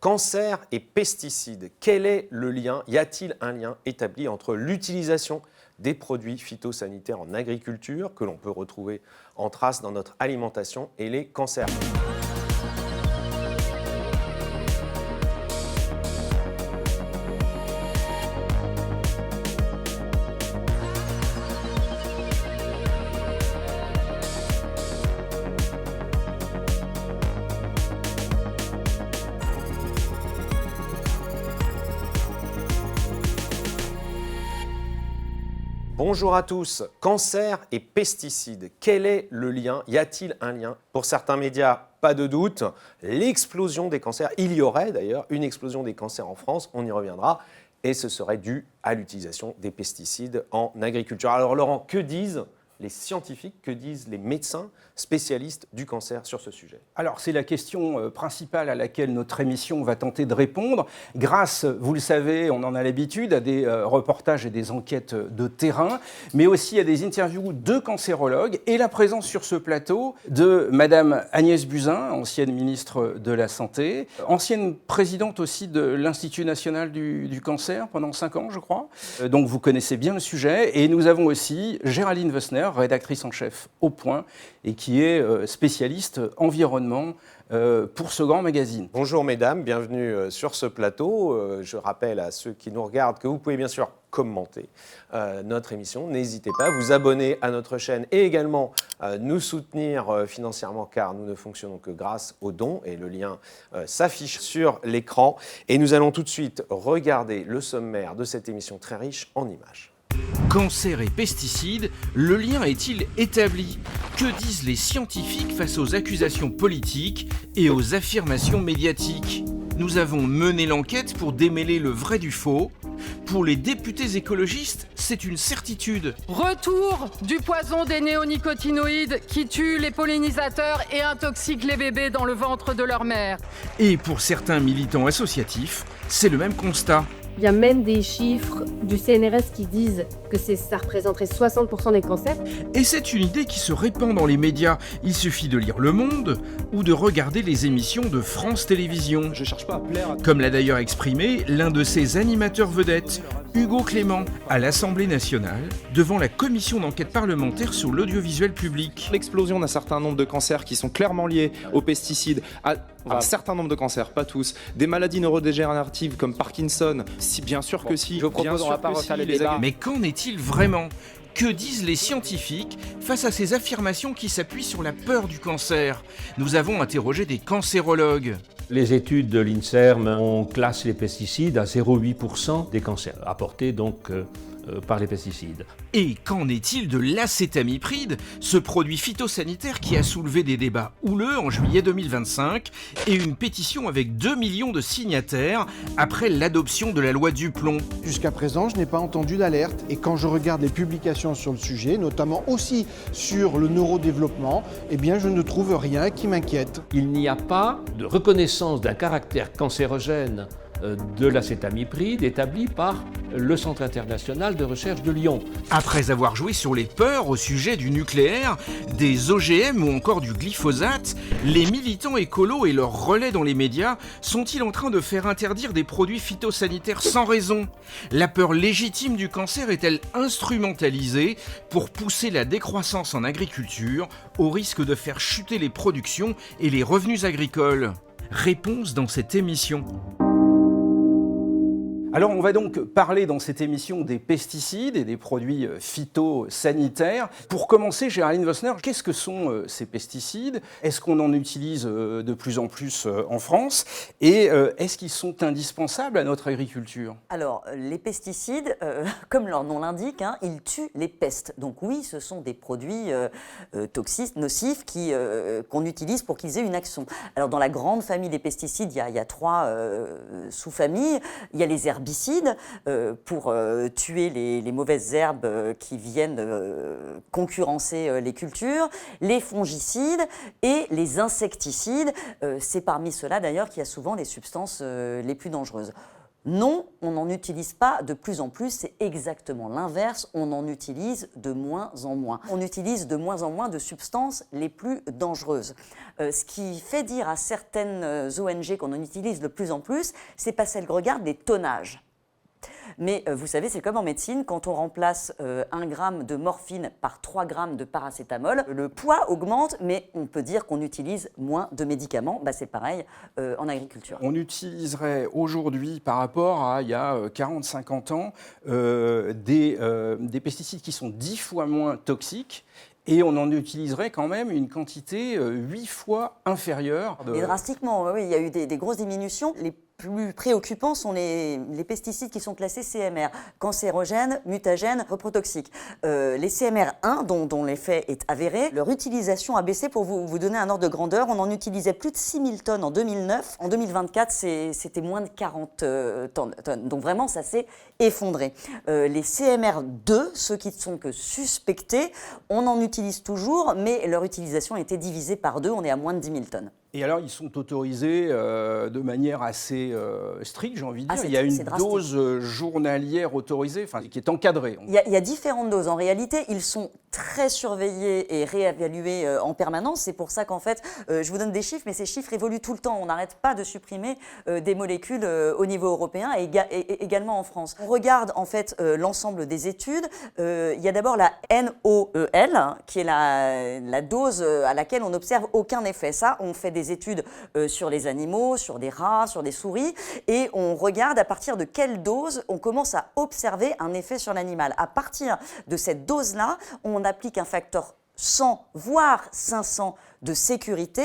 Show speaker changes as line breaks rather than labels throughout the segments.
Cancer et pesticides, quel est le lien? Y a-t-il un lien établi entre l'utilisation des produits phytosanitaires en agriculture, que l'on peut retrouver en trace dans notre alimentation, et les cancers? Bonjour à tous. Cancer et pesticides, quel est le lien? Y a-t-il un lien? Pour certains médias, pas de doute, l'explosion des cancers, il y aurait d'ailleurs une explosion des cancers en France, on y reviendra, et ce serait dû à l'utilisation des pesticides en agriculture. Alors Laurent, que disent les scientifiques, que disent les médecins spécialistes du cancer sur ce sujet?
Alors, c'est la question principale à laquelle notre émission va tenter de répondre. Grâce, vous le savez, on en a l'habitude, à des reportages et des enquêtes de terrain, mais aussi à des interviews de cancérologues et la présence sur ce plateau de Madame Agnès Buzyn, ancienne ministre de la Santé, ancienne présidente aussi de l'Institut national du cancer pendant 5 ans, je crois. Donc, vous connaissez bien le sujet. Et nous avons aussi Géraldine Wessner, rédactrice en chef au Point, et qui est spécialiste environnement pour ce grand magazine.
Bonjour mesdames, bienvenue sur ce plateau. Je rappelle à ceux qui nous regardent que vous pouvez bien sûr commenter notre émission. N'hésitez pas à vous abonner à notre chaîne et également nous soutenir financièrement, car nous ne fonctionnons que grâce aux dons, et le lien s'affiche sur l'écran. Et nous allons tout de suite regarder le sommaire de cette émission très riche en images.
Cancer et pesticides, le lien est-il établi? Que disent les scientifiques face aux accusations politiques et aux affirmations médiatiques? Nous avons mené l'enquête pour démêler le vrai du faux. Pour les députés écologistes, c'est une certitude.
Retour du poison des néonicotinoïdes qui tuent les pollinisateurs et intoxiquent les bébés dans le ventre de leur mère.
Et pour certains militants associatifs, c'est le même constat.
Il y a même des chiffres du CNRS qui disent que ça représenterait 60% des cancers.
Et c'est une idée qui se répand dans les médias. Il suffit de lire Le Monde ou de regarder les émissions de France Télévisions.
Je cherche pas à plaire.
Comme l'a d'ailleurs exprimé l'un de ses animateurs vedettes, Hugo Clément, à l'Assemblée nationale, devant la commission d'enquête parlementaire sur l'audiovisuel public.
L'explosion d'un certain nombre de cancers qui sont clairement liés aux pesticides, à un certain nombre de cancers, pas tous, des maladies neurodégénératives comme Parkinson, si bien sûr que si.
Je vous propose, on va pas refaire les débats.
Mais qu'en est-il vraiment? Que disent les scientifiques face à ces affirmations qui s'appuient sur la peur du cancer? Nous avons interrogé des cancérologues.
Les études de l'INSERM ont classé les pesticides à 0,8% des cancers, apportés donc par les pesticides.
Et qu'en est-il de l'acétamipride, ce produit phytosanitaire qui a soulevé des débats houleux en juillet 2025 et une pétition avec 2 millions de signataires après l'adoption de la loi Duplon?
Jusqu'à présent, je n'ai pas entendu d'alerte, et quand je regarde les publications sur le sujet, notamment aussi sur le neurodéveloppement, eh bien je ne trouve rien qui m'inquiète.
Il n'y a pas de reconnaissance d'un caractère cancérogène de l'acétamipride établi par le Centre international de recherche de Lyon.
Après avoir joué sur les peurs au sujet du nucléaire, des OGM ou encore du glyphosate, les militants écolos et leurs relais dans les médias sont-ils en train de faire interdire des produits phytosanitaires sans raison? La peur légitime du cancer est-elle instrumentalisée pour pousser la décroissance en agriculture au risque de faire chuter les productions et les revenus agricoles? Réponse dans cette émission.
Alors, on va donc parler dans cette émission des pesticides et des produits phytosanitaires. Pour commencer, Géraldine Wessner, qu'est-ce que sont ces pesticides? Est-ce qu'on en utilise de plus en plus en France? Et est-ce qu'ils sont indispensables à notre agriculture?
Alors, les pesticides, comme leur nom l'indique, ils tuent les pestes. Donc oui, ce sont des produits toxiques, nocifs, qu'on utilise pour qu'ils aient une action. Alors, dans la grande famille des pesticides, il y a 3 sous-familles. Il y a les herbicides pour tuer les mauvaises herbes qui viennent concurrencer les cultures, les fongicides et les insecticides. C'est parmi ceux-là d'ailleurs qu'il y a souvent les substances les plus dangereuses. Non, on n'en utilise pas de plus en plus, c'est exactement l'inverse, on en utilise de moins en moins. On utilise de moins en moins de substances les plus dangereuses. Ce qui fait dire à certaines ONG qu'on en utilise de plus en plus, c'est parce qu'elles regardent les tonnages. Mais vous savez, c'est comme en médecine, quand on remplace 1 gramme de morphine par 3 grammes de paracétamol, le poids augmente, mais on peut dire qu'on utilise moins de médicaments. C'est pareil en agriculture.
On utiliserait aujourd'hui, par rapport à il y a 40-50 ans, des pesticides qui sont 10 fois moins toxiques. Et on en utiliserait quand même une quantité 8 fois inférieure.
Et drastiquement, oui, il y a eu des grosses diminutions. Les plus préoccupants sont les pesticides qui sont classés CMR, cancérogènes, mutagènes, reprotoxiques. Les CMR1, dont l'effet est avéré, leur utilisation a baissé. Pour vous donner un ordre de grandeur, on en utilisait plus de 6000 tonnes en 2009. En 2024, c'était moins de 40 tonnes. Donc vraiment, ça s'est effondré. Les CMR2, ceux qui ne sont que suspectés, on en utilise toujours, mais leur utilisation a été divisée par 2, on est à moins de 10 000 tonnes.
Et alors, ils sont autorisés de manière assez stricte, j'ai envie de dire. Il y a une dose journalière autorisée, qui est encadrée.
Il y a différentes doses. En réalité, ils sont très surveillés et réévalués en permanence. C'est pour ça qu'en fait, je vous donne des chiffres, mais ces chiffres évoluent tout le temps. On n'arrête pas de supprimer des molécules au niveau européen et également en France. On regarde en fait l'ensemble des études. Il y a d'abord la NOEL, qui est la dose à laquelle on n'observe aucun effet. Ça, on fait des études sur les animaux, sur des rats, sur des souris, et on regarde à partir de quelle dose on commence à observer un effet sur l'animal. À partir de cette dose-là, on applique un facteur 100, voire 500 de sécurité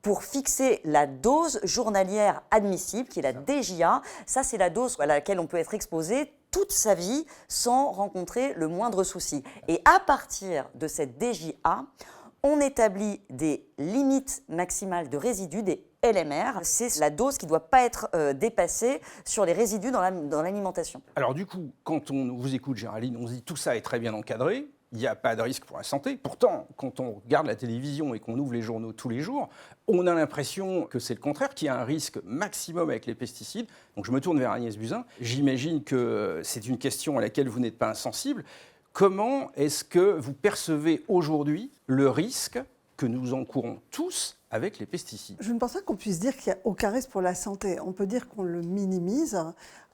pour fixer la dose journalière admissible, qui est la DJA. Ça, c'est la dose à laquelle on peut être exposé toute sa vie sans rencontrer le moindre souci. Et à partir de cette DJA, on établit des limites maximales de résidus, des LMR. C'est la dose qui ne doit pas être dépassée sur les résidus dans l'alimentation.
Alors du coup, quand on vous écoute, Géraldine, on se dit tout ça est très bien encadré, il n'y a pas de risque pour la santé. Pourtant, quand on regarde la télévision et qu'on ouvre les journaux tous les jours, on a l'impression que c'est le contraire, qu'il y a un risque maximum avec les pesticides. Donc je me tourne vers Agnès Buzyn. J'imagine que c'est une question à laquelle vous n'êtes pas insensible. Comment est-ce que vous percevez aujourd'hui le risque que nous encourons tous avec les pesticides?
Je ne pense pas qu'on puisse dire qu'il n'y a aucun risque pour la santé. On peut dire qu'on le minimise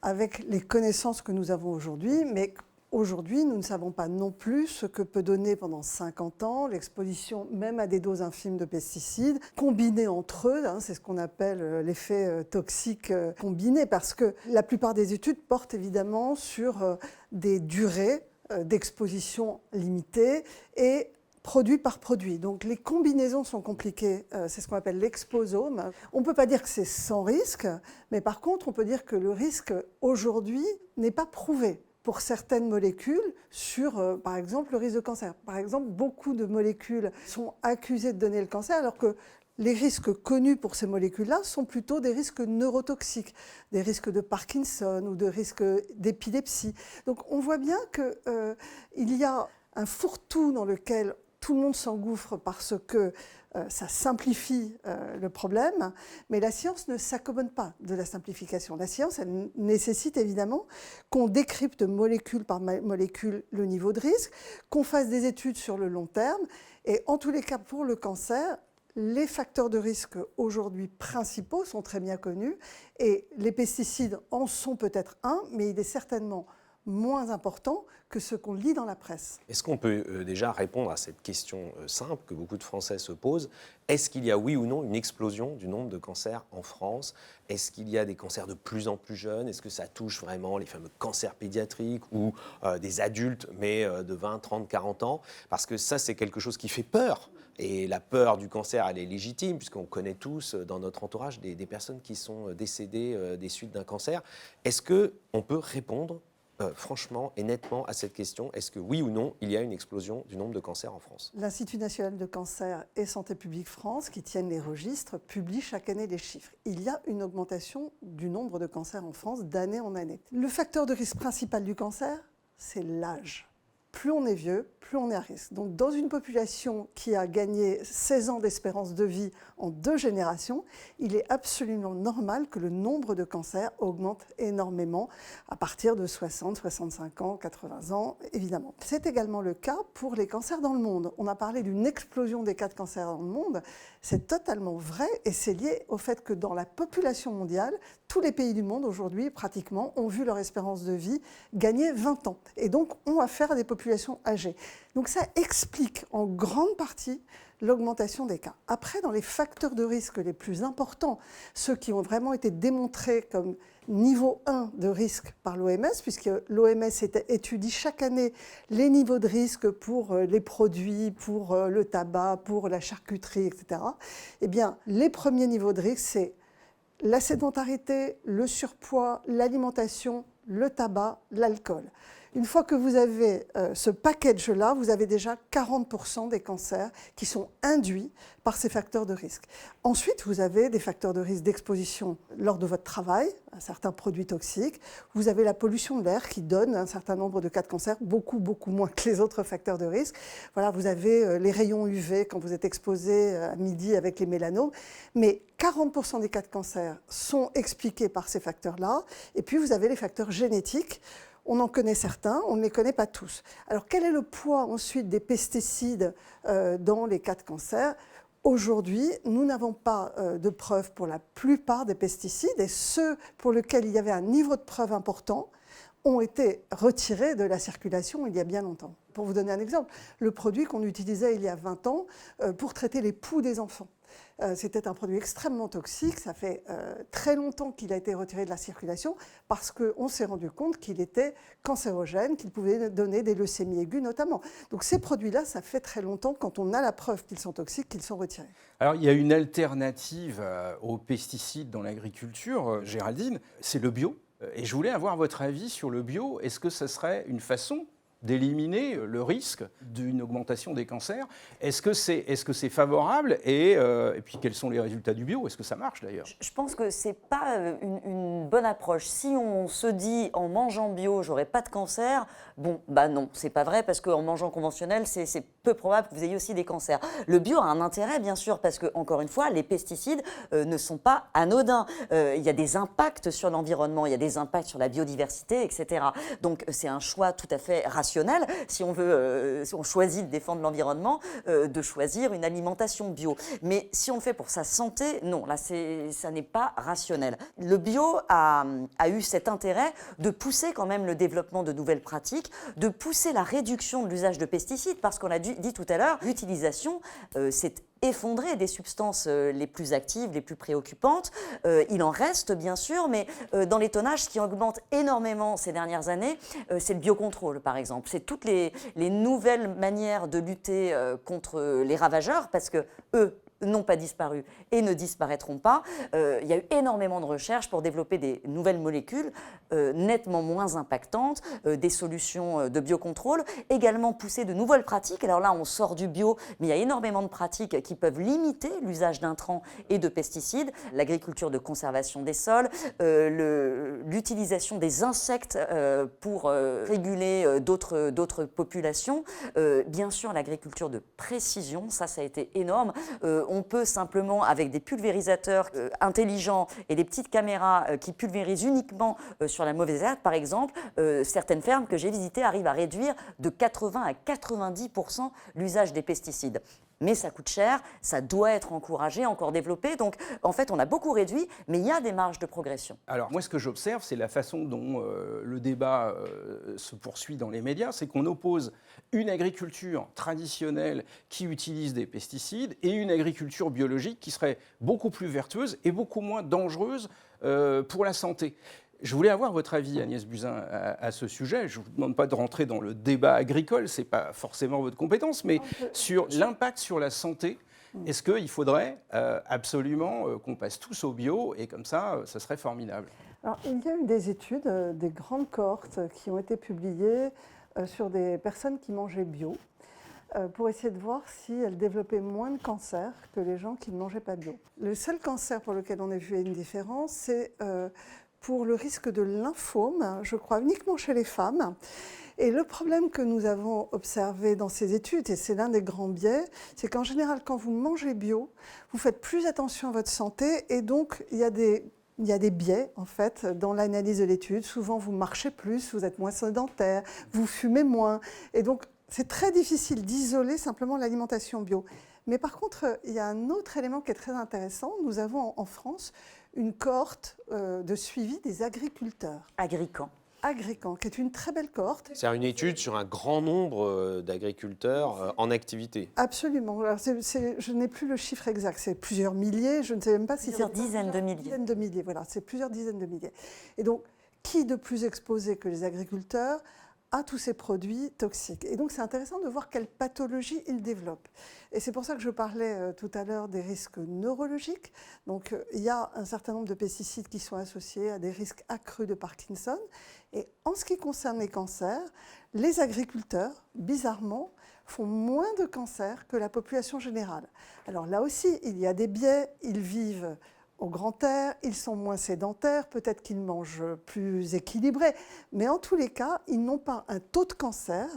avec les connaissances que nous avons aujourd'hui, mais aujourd'hui, nous ne savons pas non plus ce que peut donner pendant 50 ans l'exposition même à des doses infimes de pesticides, combinés entre eux, c'est ce qu'on appelle l'effet toxique combiné, parce que la plupart des études portent évidemment sur des durées d'exposition limitée et produit par produit. Donc les combinaisons sont compliquées, c'est ce qu'on appelle l'exposome. On ne peut pas dire que c'est sans risque, mais par contre on peut dire que le risque aujourd'hui n'est pas prouvé pour certaines molécules sur, par exemple, le risque de cancer. Par exemple, beaucoup de molécules sont accusées de donner le cancer alors que les risques connus pour ces molécules-là sont plutôt des risques neurotoxiques, des risques de Parkinson ou de risques d'épilepsie. Donc on voit bien qu'il y a un fourre-tout dans lequel tout le monde s'engouffre parce que ça simplifie le problème, mais la science ne s'accommode pas de la simplification. La science, elle nécessite évidemment qu'on décrypte molécule par molécule le niveau de risque, qu'on fasse des études sur le long terme, et en tous les cas pour le cancer, les facteurs de risque aujourd'hui principaux sont très bien connus et les pesticides en sont peut-être un, mais il est certainement moins important que ce qu'on lit dans la presse.
Est-ce qu'on peut déjà répondre à cette question simple que beaucoup de Français se posent? Est-ce qu'il y a, oui ou non, une explosion du nombre de cancers en France? Est-ce qu'il y a des cancers de plus en plus jeunes? Est-ce que ça touche vraiment les fameux cancers pédiatriques ou des adultes, mais de 20, 30, 40 ans? Parce que ça, c'est quelque chose qui fait peur. Et la peur du cancer, elle est légitime, puisqu'on connaît tous dans notre entourage des personnes qui sont décédées des suites d'un cancer. Est-ce qu'on peut répondre franchement et nettement à cette question, est-ce que oui ou non, il y a une explosion du nombre de cancers en France?
L'Institut national de cancer et Santé publique France, qui tiennent les registres, publient chaque année les chiffres. Il y a une augmentation du nombre de cancers en France d'année en année. Le facteur de risque principal du cancer, c'est l'âge. plus on est vieux, plus on est à risque. Donc dans une population qui a gagné 16 ans d'espérance de vie en 2 générations, il est absolument normal que le nombre de cancers augmente énormément à partir de 60, 65 ans, 80 ans, évidemment. C'est également le cas pour les cancers dans le monde. On a parlé d'une explosion des cas de cancer dans le monde. C'est totalement vrai et c'est lié au fait que dans la population mondiale, tous les pays du monde aujourd'hui, pratiquement, ont vu leur espérance de vie gagner 20 ans. Et donc, ont affaire à des populations âgées. Donc ça explique en grande partie l'augmentation des cas. Après, dans les facteurs de risque les plus importants, ceux qui ont vraiment été démontrés comme niveau 1 de risque par l'OMS, puisque l'OMS étudie chaque année les niveaux de risque pour les produits, pour le tabac, pour la charcuterie, etc. Eh bien, les premiers niveaux de risque, c'est la sédentarité, le surpoids, l'alimentation, le tabac, l'alcool. Une fois que vous avez ce package-là, vous avez déjà 40% des cancers qui sont induits par ces facteurs de risque. Ensuite, vous avez des facteurs de risque d'exposition lors de votre travail à certains produits toxiques. Vous avez la pollution de l'air qui donne un certain nombre de cas de cancer, beaucoup moins que les autres facteurs de risque. Voilà, vous avez les rayons UV quand vous êtes exposé à midi avec les mélanomes. Mais 40% des cas de cancer sont expliqués par ces facteurs-là. Et puis, vous avez les facteurs génétiques. On en connaît certains, on ne les connaît pas tous. Alors, quel est le poids ensuite des pesticides dans les cas de cancer ? Aujourd'hui, nous n'avons pas de preuves pour la plupart des pesticides et ceux pour lesquels il y avait un niveau de preuve important ont été retirés de la circulation il y a bien longtemps. Pour vous donner un exemple, le produit qu'on utilisait il y a 20 ans pour traiter les poux des enfants. C'était un produit extrêmement toxique, ça fait très longtemps qu'il a été retiré de la circulation parce qu'on s'est rendu compte qu'il était cancérogène, qu'il pouvait donner des leucémies aiguës notamment. Donc ces produits-là, ça fait très longtemps, quand on a la preuve qu'ils sont toxiques, qu'ils sont retirés.
Alors il y a une alternative aux pesticides dans l'agriculture, Géraldine, c'est le bio. Et je voulais avoir votre avis sur le bio. Est-ce que ce serait une façon d'éliminer le risque d'une augmentation des cancers? Est-ce que c'est favorable et puis quels sont les résultats du bio? Est-ce que ça marche d'ailleurs?
Je pense que c'est pas une bonne approche. Si on se dit en mangeant bio, j'aurai pas de cancer, bon, bah non, c'est pas vrai parce qu'en mangeant conventionnel, c'est peu probable que vous ayez aussi des cancers. Le bio a un intérêt bien sûr parce que encore une fois, les pesticides ne sont pas anodins. Il y a des impacts sur l'environnement, il y a des impacts sur la biodiversité, etc. Donc c'est un choix tout à fait rationnel. Si on veut, si on choisit de défendre l'environnement, de choisir une alimentation bio. Mais si on le fait pour sa santé, non, là, ça n'est pas rationnel. Le bio a eu cet intérêt de pousser quand même le développement de nouvelles pratiques, de pousser la réduction de l'usage de pesticides, parce qu'on l'a dit tout à l'heure, l'utilisation, c'est effondrer des substances les plus actives, les plus préoccupantes. Il en reste bien sûr, mais dans les tonnages, ce qui augmente énormément ces dernières années, c'est le biocontrôle par exemple. C'est toutes les nouvelles manières de lutter contre les ravageurs, parce que eux n'ont pas disparu et ne disparaîtront pas. Il y a eu énormément de recherches pour développer des nouvelles molécules nettement moins impactantes, des solutions de biocontrôle, également pousser de nouvelles pratiques. Alors là, on sort du bio, mais il y a énormément de pratiques qui peuvent limiter l'usage d'intrants et de pesticides, l'agriculture de conservation des sols, l'utilisation des insectes pour réguler d'autres populations, bien sûr l'agriculture de précision, ça a été énorme. On peut simplement, avec des pulvérisateurs intelligents et des petites caméras qui pulvérisent uniquement sur la mauvaise herbe, par exemple, certaines fermes que j'ai visitées arrivent à réduire de 80 à 90% l'usage des pesticides. Mais ça coûte cher, ça doit être encouragé, encore développé. Donc, en fait, on a beaucoup réduit, mais il y a des marges de progression.
Alors, moi, ce que j'observe, c'est la façon dont le débat se poursuit dans les médias. C'est qu'on oppose une agriculture traditionnelle qui utilise des pesticides et une agriculture biologique qui serait beaucoup plus vertueuse et beaucoup moins dangereuse pour la santé. Je voulais avoir votre avis, Agnès Buzyn, à ce sujet. Je ne vous demande pas de rentrer dans le débat agricole, ce n'est pas forcément votre compétence, mais sur l'impact sur la santé, est-ce qu'il faudrait absolument qu'on passe tous au bio et comme ça serait formidable?
Alors, il y a eu des études, des grandes cohortes qui ont été publiées sur des personnes qui mangeaient bio pour essayer de voir si elles développaient moins de cancer que les gens qui ne mangeaient pas bio. Le seul cancer pour lequel on a vu une différence, c'est pour le risque de lymphome, je crois uniquement chez les femmes. Et le problème que nous avons observé dans ces études, et c'est l'un des grands biais, c'est qu'en général, quand vous mangez bio, vous faites plus attention à votre santé, et donc il y a des biais, en fait, dans l'analyse de l'étude. Souvent, vous marchez plus, vous êtes moins sédentaire, vous fumez moins. Et donc, c'est très difficile d'isoler simplement l'alimentation bio. Mais par contre, il y a un autre élément qui est très intéressant. Nous avons en France une cohorte de suivi des agriculteurs. Agrican, qui est une très belle cohorte.
C'est une étude sur un grand nombre d'agriculteurs en activité.
Absolument. Alors, je n'ai plus le chiffre exact, c'est plusieurs milliers, je ne sais même pas si c'est...
Plusieurs dizaines de milliers.
Dizaines de milliers, voilà, c'est plusieurs dizaines de milliers. Et donc, qui de plus exposé que les agriculteurs à tous ces produits toxiques? Et donc, c'est intéressant de voir quelle pathologie ils développent. Et c'est pour ça que je parlais tout à l'heure des risques neurologiques. Donc, il y a un certain nombre de pesticides qui sont associés à des risques accrus de Parkinson. Et en ce qui concerne les cancers, les agriculteurs, bizarrement, font moins de cancers que la population générale. Alors là aussi, il y a des biais, ils vivent au grand air, ils sont moins sédentaires, peut-être qu'ils mangent plus équilibré, mais en tous les cas, ils n'ont pas un taux de cancer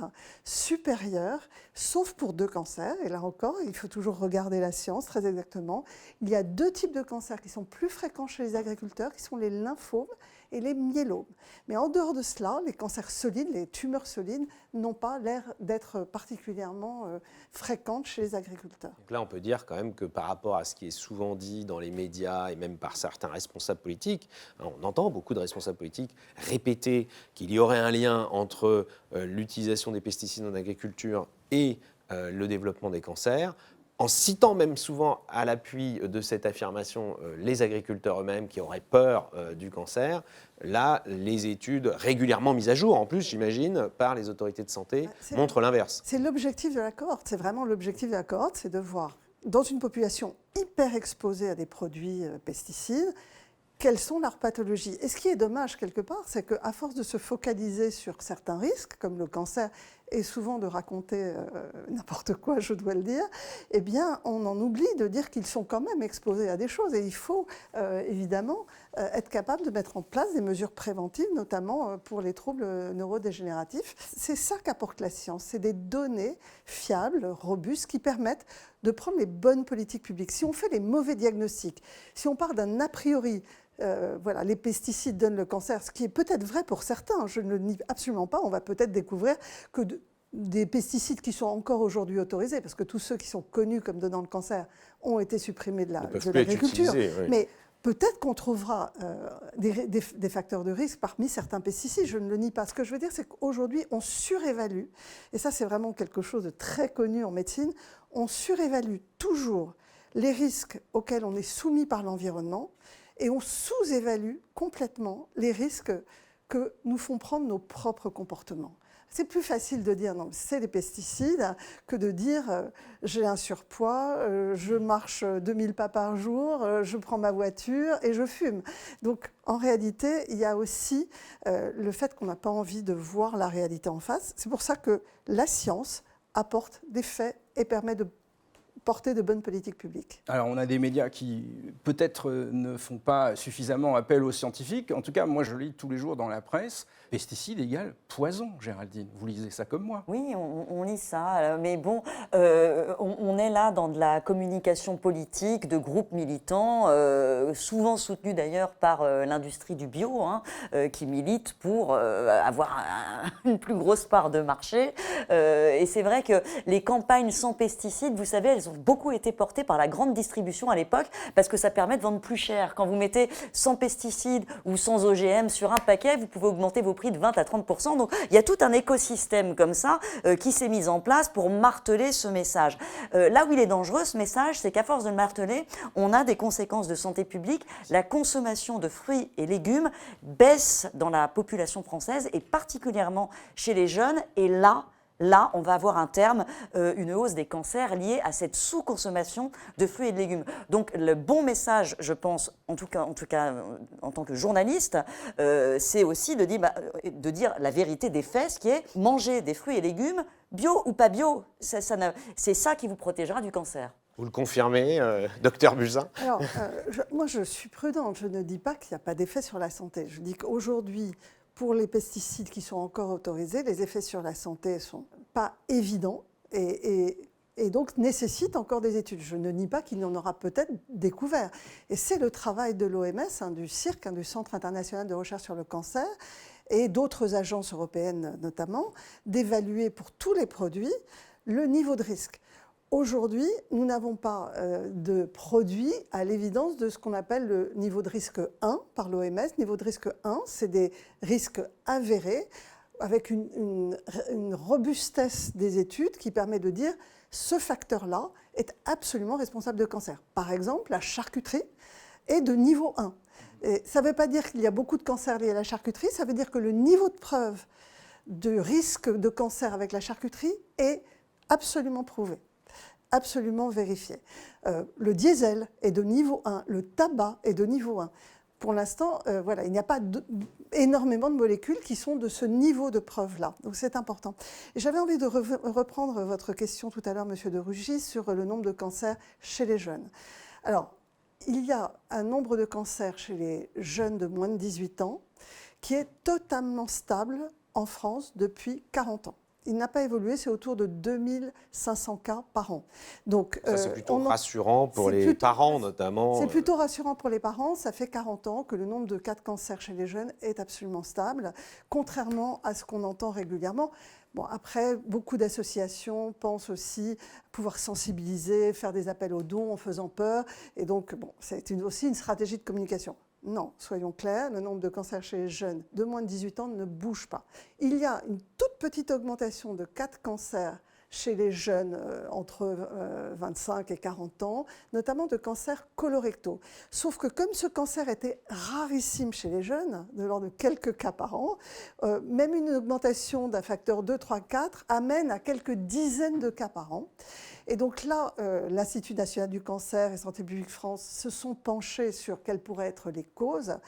supérieur, sauf pour 2 cancers, et là encore, il faut toujours regarder la science très exactement. Il y a 2 types de cancers qui sont plus fréquents chez les agriculteurs, qui sont les lymphomes et les myélomes. Mais en dehors de cela, les cancers solides, les tumeurs solides, n'ont pas l'air d'être particulièrement fréquentes chez les agriculteurs.
Donc là, on peut dire quand même que par rapport à ce qui est souvent dit dans les médias et même par certains responsables politiques, on entend beaucoup de responsables politiques répéter qu'il y aurait un lien entre l'utilisation des pesticides en agriculture et le développement des cancers, en citant même souvent à l'appui de cette affirmation les agriculteurs eux-mêmes qui auraient peur du cancer. Là, les études régulièrement mises à jour, en plus, j'imagine, par les autorités de santé, montrent l'inverse.
C'est l'objectif de la cohorte, c'est vraiment l'objectif de la cohorte, c'est de voir, dans une population hyper exposée à des produits pesticides, quelles sont leurs pathologies. Et ce qui est dommage quelque part, c'est qu'à force de se focaliser sur certains risques, comme le cancer, et souvent de raconter n'importe quoi, je dois le dire, eh bien, on en oublie de dire qu'ils sont quand même exposés à des choses. Et il faut évidemment être capable de mettre en place des mesures préventives, notamment pour les troubles neurodégénératifs. C'est ça qu'apporte la science, c'est des données fiables, robustes, qui permettent de prendre les bonnes politiques publiques. Si on fait les mauvais diagnostics, si on part d'un a priori, voilà, les pesticides donnent le cancer, ce qui est peut-être vrai pour certains, je ne le nie absolument pas, on va peut-être découvrir que des pesticides qui sont encore aujourd'hui autorisés, parce que tous ceux qui sont connus comme donnant le cancer ont été supprimés de l'agriculture. Oui. Mais peut-être qu'on trouvera des facteurs de risque parmi certains pesticides, je ne le nie pas. Ce que je veux dire, c'est qu'aujourd'hui, on surévalue, et ça c'est vraiment quelque chose de très connu en médecine, on surévalue toujours les risques auxquels on est soumis par l'environnement, et on sous-évalue complètement les risques que nous font prendre nos propres comportements. C'est plus facile de dire non, c'est les pesticides que de dire j'ai un surpoids, je marche 2000 pas par jour, je prends ma voiture et je fume. Donc en réalité, il y a aussi le fait qu'on n'a pas envie de voir la réalité en face. C'est pour ça que la science apporte des faits et permet de porter de bonnes politiques publiques.
Alors, on a des médias qui, peut-être, ne font pas suffisamment appel aux scientifiques. En tout cas, moi, je lis tous les jours dans la presse, pesticides égale poison, Géraldine. Vous lisez ça comme moi?
Oui, on lit ça. Mais bon, on est là dans de la communication politique, de groupes militants, souvent soutenus d'ailleurs par l'industrie du bio, qui milite pour avoir une plus grosse part de marché. Et c'est vrai que les campagnes sans pesticides, vous savez, elles ont beaucoup été portées par la grande distribution à l'époque parce que ça permet de vendre plus cher. Quand vous mettez sans pesticides ou sans OGM sur un paquet, vous pouvez augmenter vos prix de 20 à 30%. Donc il y a tout un écosystème comme ça qui s'est mis en place pour marteler ce message. Là où il est dangereux, ce message, c'est qu'à force de le marteler, on a des conséquences de santé publique. La consommation de fruits et légumes baisse dans la population française et particulièrement chez les jeunes. Et là, on va avoir un terme, une hausse des cancers liée à cette sous-consommation de fruits et de légumes. Donc le bon message, je pense, en tout cas en tant que journaliste, c'est aussi de dire la vérité des faits, ce qui est manger des fruits et légumes, bio ou pas bio. C'est ça qui vous protégera du cancer.
Vous le confirmez, docteur Buzyn?
Alors, moi, je suis prudente. Je ne dis pas qu'il n'y a pas d'effet sur la santé. Je dis qu'aujourd'hui, pour les pesticides qui sont encore autorisés, les effets sur la santé ne sont pas évidents et donc nécessitent encore des études. Je ne nie pas qu'il y en aura peut-être découvert. Et c'est le travail de l'OMS, du CIRC, du Centre international de recherche sur le cancer, et d'autres agences européennes notamment, d'évaluer pour tous les produits le niveau de risque. Aujourd'hui, nous n'avons pas de produit à l'évidence de ce qu'on appelle le niveau de risque 1 par l'OMS. Niveau de risque 1, c'est des risques avérés avec une robustesse des études qui permet de dire ce facteur-là est absolument responsable de cancer. Par exemple, la charcuterie est de niveau 1. Et ça ne veut pas dire qu'il y a beaucoup de cancers liés à la charcuterie, ça veut dire que le niveau de preuve de risque de cancer avec la charcuterie est absolument prouvé. Absolument vérifié. Le diesel est de niveau 1, le tabac est de niveau 1. Pour l'instant, voilà, il n'y a pas énormément de molécules qui sont de ce niveau de preuve-là. Donc c'est important. Et j'avais envie de reprendre votre question tout à l'heure, Monsieur de Rugy, sur le nombre de cancers chez les jeunes. Alors, il y a un nombre de cancers chez les jeunes de moins de 18 ans qui est totalement stable en France depuis 40 ans. Il n'a pas évolué, c'est autour de 2500 cas par an. Donc,
ça, c'est plutôt rassurant pour les parents, notamment.
C'est plutôt rassurant pour les parents. Ça fait 40 ans que le nombre de cas de cancer chez les jeunes est absolument stable, contrairement à ce qu'on entend régulièrement. Bon, après, beaucoup d'associations pensent aussi pouvoir sensibiliser, faire des appels aux dons en faisant peur. Et donc, bon, c'est aussi une stratégie de communication. Non, soyons clairs, le nombre de cancers chez les jeunes de moins de 18 ans ne bouge pas. Il y a une toute petite augmentation de cas de cancer chez les jeunes entre 25 et 40 ans, notamment de cancers colorectaux. Sauf que comme ce cancer était rarissime chez les jeunes, de l'ordre de quelques cas par an, même une augmentation d'un facteur 2, 3, 4 amène à quelques dizaines de cas par an. Et donc là, l'Institut national du cancer et Santé publique France se sont penchés sur quelles pourraient être les causes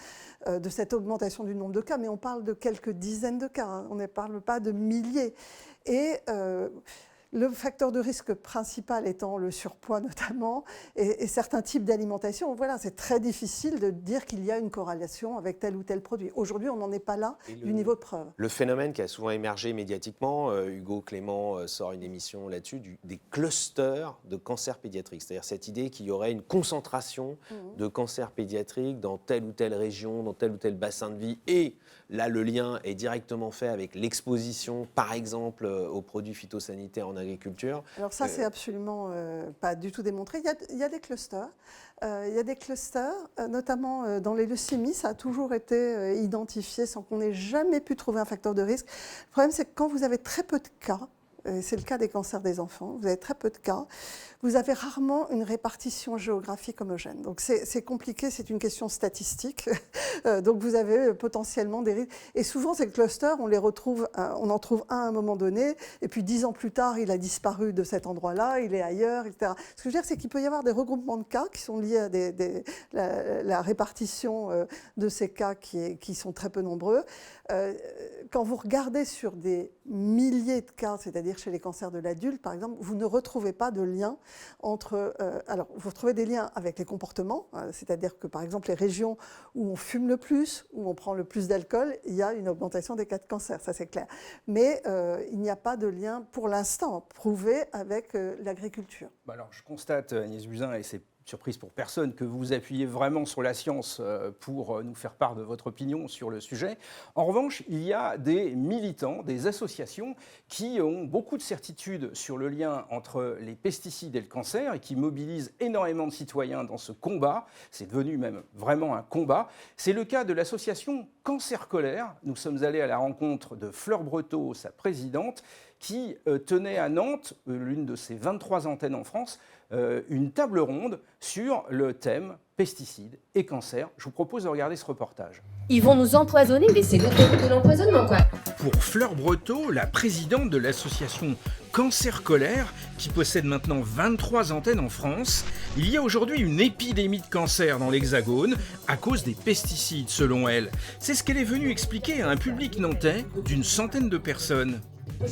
de cette augmentation du nombre de cas, mais on parle de quelques dizaines de cas, hein. On ne parle pas de milliers. Et le facteur de risque principal étant le surpoids notamment et certains types d'alimentation. Voilà, c'est très difficile de dire qu'il y a une corrélation avec tel ou tel produit. Aujourd'hui, on n'en est pas là du niveau de preuve.
Le phénomène qui a souvent émergé médiatiquement, Hugo Clément sort une émission là-dessus, des clusters de cancers pédiatriques. C'est-à-dire cette idée qu'il y aurait une concentration de cancers pédiatriques dans telle ou telle région, dans tel ou tel bassin de vie. Et là, le lien est directement fait avec l'exposition, par exemple, aux produits phytosanitaires en agriculture.
Alors ça, c'est absolument pas du tout démontré. Il y a des clusters. Il y a des clusters, notamment dans les leucémies. Ça a toujours été identifié sans qu'on ait jamais pu trouver un facteur de risque. Le problème, c'est que quand vous avez très peu de cas, c'est le cas des cancers des enfants, vous avez très peu de cas, vous avez rarement une répartition géographique homogène. Donc c'est compliqué, c'est une question statistique. Donc vous avez potentiellement des risques. Et souvent ces clusters, on les retrouve, on en trouve un à un moment donné, et puis 10 ans plus tard, il a disparu de cet endroit-là, il est ailleurs, etc. Ce que je veux dire, c'est qu'il peut y avoir des regroupements de cas qui sont liés à la répartition de ces cas qui sont très peu nombreux. Quand vous regardez sur des milliers de cas, c'est-à-dire chez les cancers de l'adulte, par exemple, vous ne retrouvez pas de lien entre... alors, vous retrouvez des liens avec les comportements, c'est-à-dire que, par exemple, les régions où on fume le plus, où on prend le plus d'alcool, il y a une augmentation des cas de cancer, ça c'est clair. Mais il n'y a pas de lien, pour l'instant, prouvé avec l'agriculture.
Alors, je constate, Agnès Buzyn, et c'est surprise pour personne, que vous appuyez vraiment sur la science pour nous faire part de votre opinion sur le sujet. En revanche, il y a des militants, des associations qui ont beaucoup de certitudes sur le lien entre les pesticides et le cancer et qui mobilisent énormément de citoyens dans ce combat. C'est devenu même vraiment un combat. C'est le cas de l'association Cancer Colère. Nous sommes allés à la rencontre de Fleur Breteau, sa présidente, qui tenait à Nantes, l'une de ses 23 antennes en France, une table ronde sur le thème pesticides et cancer. Je vous propose de regarder ce reportage.
Ils vont nous empoisonner, mais c'est l'autoroute de l'empoisonnement, quoi.
Pour Fleur Breteau, la présidente de l'association Cancer Colère, qui possède maintenant 23 antennes en France, il y a aujourd'hui une épidémie de cancer dans l'Hexagone à cause des pesticides, selon elle. C'est ce qu'elle est venue expliquer à un public nantais d'une centaine de personnes.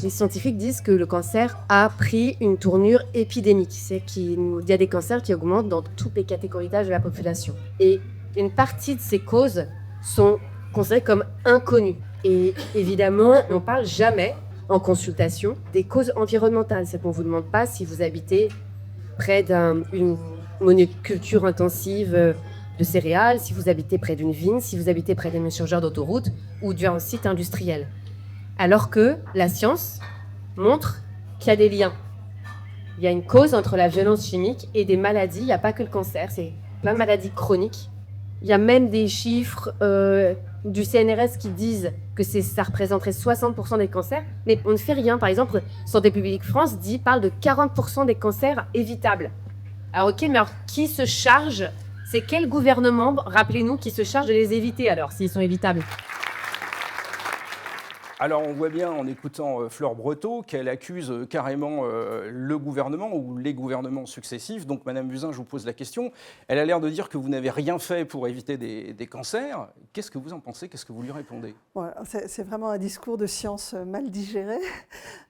Les scientifiques disent que le cancer a pris une tournure épidémique. C'est qu'il y a des cancers qui augmentent dans toutes les catégories d'âge de la population. Et une partie de ces causes sont considérées comme inconnues. Et évidemment, on ne parle jamais en consultation des causes environnementales. C'est qu'on ne vous demande pas si vous habitez près d'une monoculture intensive de céréales, si vous habitez près d'une vigne, si vous habitez près d'un échangeur d'autoroute ou d'un site industriel. Alors que la science montre qu'il y a des liens. Il y a une cause entre la violence chimique et des maladies. Il n'y a pas que le cancer, c'est plein de maladies chroniques. Il y a même des chiffres du CNRS qui disent que ça représenterait 60% des cancers, mais on ne fait rien. Par exemple, Santé publique France parle de 40% des cancers évitables. Alors ok, mais alors qui se charge? C'est quel gouvernement, rappelez-nous, qui se charge de les éviter alors, s'ils sont évitables?
Alors on voit bien en écoutant Fleur Breteau qu'elle accuse carrément le gouvernement ou les gouvernements successifs. Donc Madame Buzyn, je vous pose la question. Elle a l'air de dire que vous n'avez rien fait pour éviter des cancers. Qu'est-ce que vous en pensez? Qu'est-ce que vous lui répondez?
Voilà, c'est vraiment un discours de science mal digéré,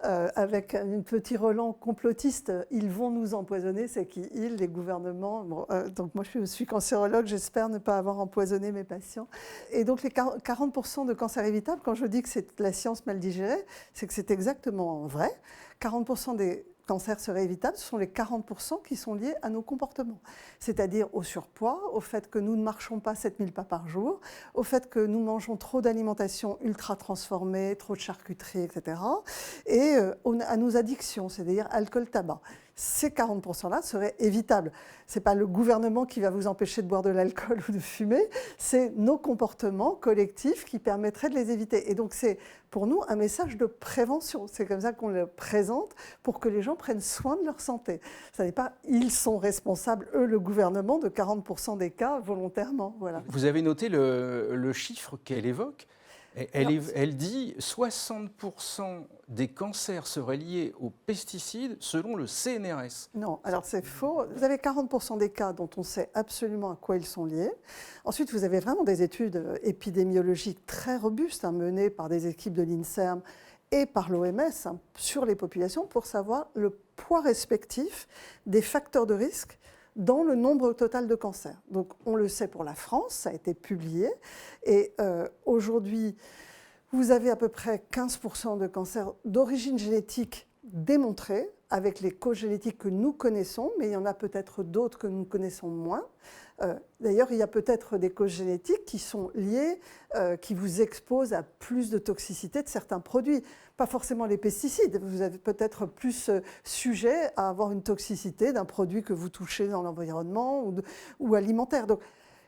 avec un petit relent complotiste. Ils vont nous empoisonner, c'est qui? Ils, les gouvernements. Bon, donc moi je suis cancérologue, j'espère ne pas avoir empoisonné mes patients. Et donc les 40% de cancers évitables, quand je dis que c'est la science mal digérée, c'est que c'est exactement vrai. 40% des cancers seraient évitables, ce sont les 40% qui sont liés à nos comportements. C'est-à-dire au surpoids, au fait que nous ne marchons pas 7000 pas par jour, au fait que nous mangeons trop d'alimentation ultra transformée, trop de charcuterie, etc. Et à nos addictions, c'est-à-dire alcool, tabac. Ces 40%-là seraient évitables. Ce n'est pas le gouvernement qui va vous empêcher de boire de l'alcool ou de fumer, c'est nos comportements collectifs qui permettraient de les éviter. Et donc c'est pour nous un message de prévention. C'est comme ça qu'on le présente pour que les gens prennent soin de leur santé. Ce n'est pas ils sont responsables, eux, le gouvernement, de 40% des cas volontairement. Voilà.
Vous avez noté le chiffre qu'elle évoque. Elle dit 60% des cancers seraient liés aux pesticides selon le CNRS.
Non, alors c'est faux. Vous avez 40% des cas dont on sait absolument à quoi ils sont liés. Ensuite, vous avez vraiment des études épidémiologiques très robustes menées par des équipes de l'INSERM et par l'OMS sur les populations pour savoir le poids respectif des facteurs de risque dans le nombre total de cancers. Donc on le sait pour la France, ça a été publié, et aujourd'hui, vous avez à peu près 15% de cancers d'origine génétique démontrés, avec les causes génétiques que nous connaissons, mais il y en a peut-être d'autres que nous connaissons moins. D'ailleurs, il y a peut-être des causes génétiques qui sont liées, qui vous exposent à plus de toxicité de certains produits. Pas forcément les pesticides, vous avez peut-être plus sujet à avoir une toxicité d'un produit que vous touchez dans l'environnement ou alimentaire. Donc,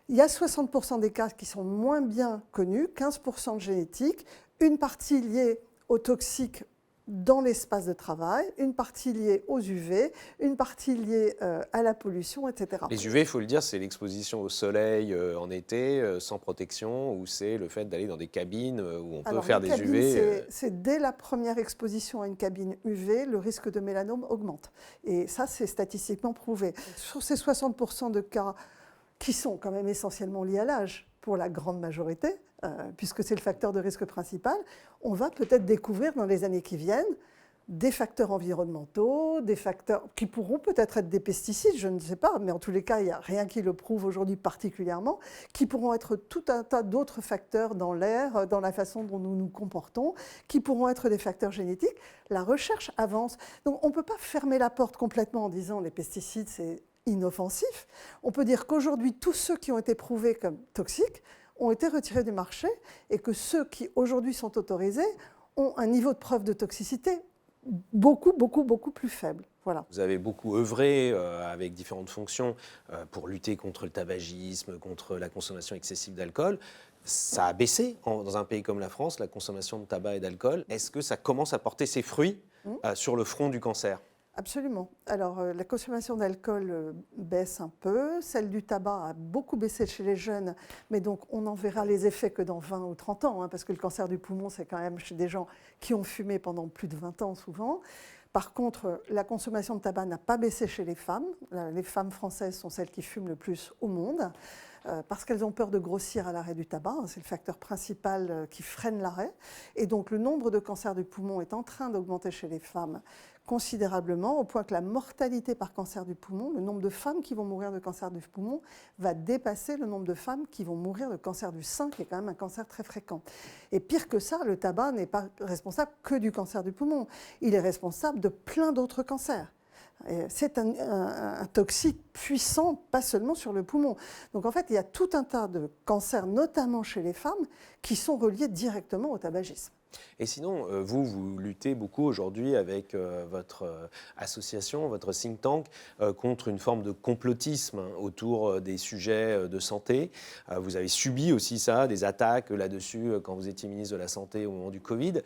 il y a 60% des cas qui sont moins bien connus, 15% de génétique, une partie liée aux toxiques dans l'espace de travail, une partie liée aux UV, une partie liée à la pollution, etc.
Les UV, il faut le dire, c'est l'exposition au soleil en été, sans protection, ou c'est le fait d'aller dans des cabines où on peut faire des UV.
C'est dès la première exposition à une cabine UV, le risque de mélanome augmente. Et ça, c'est statistiquement prouvé. Sur ces 60% de cas qui sont quand même essentiellement liés à l'âge, pour la grande majorité, puisque c'est le facteur de risque principal, on va peut-être découvrir dans les années qui viennent des facteurs environnementaux, des facteurs qui pourront peut-être être des pesticides, je ne sais pas, mais en tous les cas, il n'y a rien qui le prouve aujourd'hui particulièrement, qui pourront être tout un tas d'autres facteurs dans l'air, dans la façon dont nous nous comportons, qui pourront être des facteurs génétiques. La recherche avance. Donc on ne peut pas fermer la porte complètement en disant les pesticides, c'est inoffensif. On peut dire qu'aujourd'hui, tous ceux qui ont été prouvés comme toxiques ont été retirés du marché et que ceux qui aujourd'hui sont autorisés ont un niveau de preuve de toxicité beaucoup plus faible. Voilà.
Vous avez beaucoup œuvré avec différentes fonctions pour lutter contre le tabagisme, contre la consommation excessive d'alcool. Ça a baissé dans un pays comme la France, la consommation de tabac et d'alcool. Est-ce que ça commence à porter ses fruits sur le front du cancer ?
Absolument. Alors, la consommation d'alcool baisse un peu. Celle du tabac a beaucoup baissé chez les jeunes, mais donc on n'en verra les effets que dans 20 ou 30 ans, parce que le cancer du poumon, c'est quand même chez des gens qui ont fumé pendant plus de 20 ans souvent. Par contre, la consommation de tabac n'a pas baissé chez les femmes. Les femmes françaises sont celles qui fument le plus au monde. parce qu'elles ont peur de grossir à l'arrêt du tabac. C'est le facteur principal qui freine l'arrêt. Et donc le nombre de cancers du poumon est en train d'augmenter chez les femmes considérablement, au point que la mortalité par cancer du poumon, le nombre de femmes qui vont mourir de cancer du poumon, va dépasser le nombre de femmes qui vont mourir de cancer du sein, qui est quand même un cancer très fréquent. Et pire que ça, le tabac n'est pas responsable que du cancer du poumon. Il est responsable de plein d'autres cancers. C'est un toxique puissant, pas seulement sur le poumon. Donc en fait, il y a tout un tas de cancers, notamment chez les femmes, qui sont reliés directement au tabagisme.
Et sinon, vous luttez beaucoup aujourd'hui avec votre association, votre think tank, contre une forme de complotisme autour des sujets de santé. Vous avez subi aussi ça, des attaques là-dessus quand vous étiez ministre de la Santé au moment du Covid.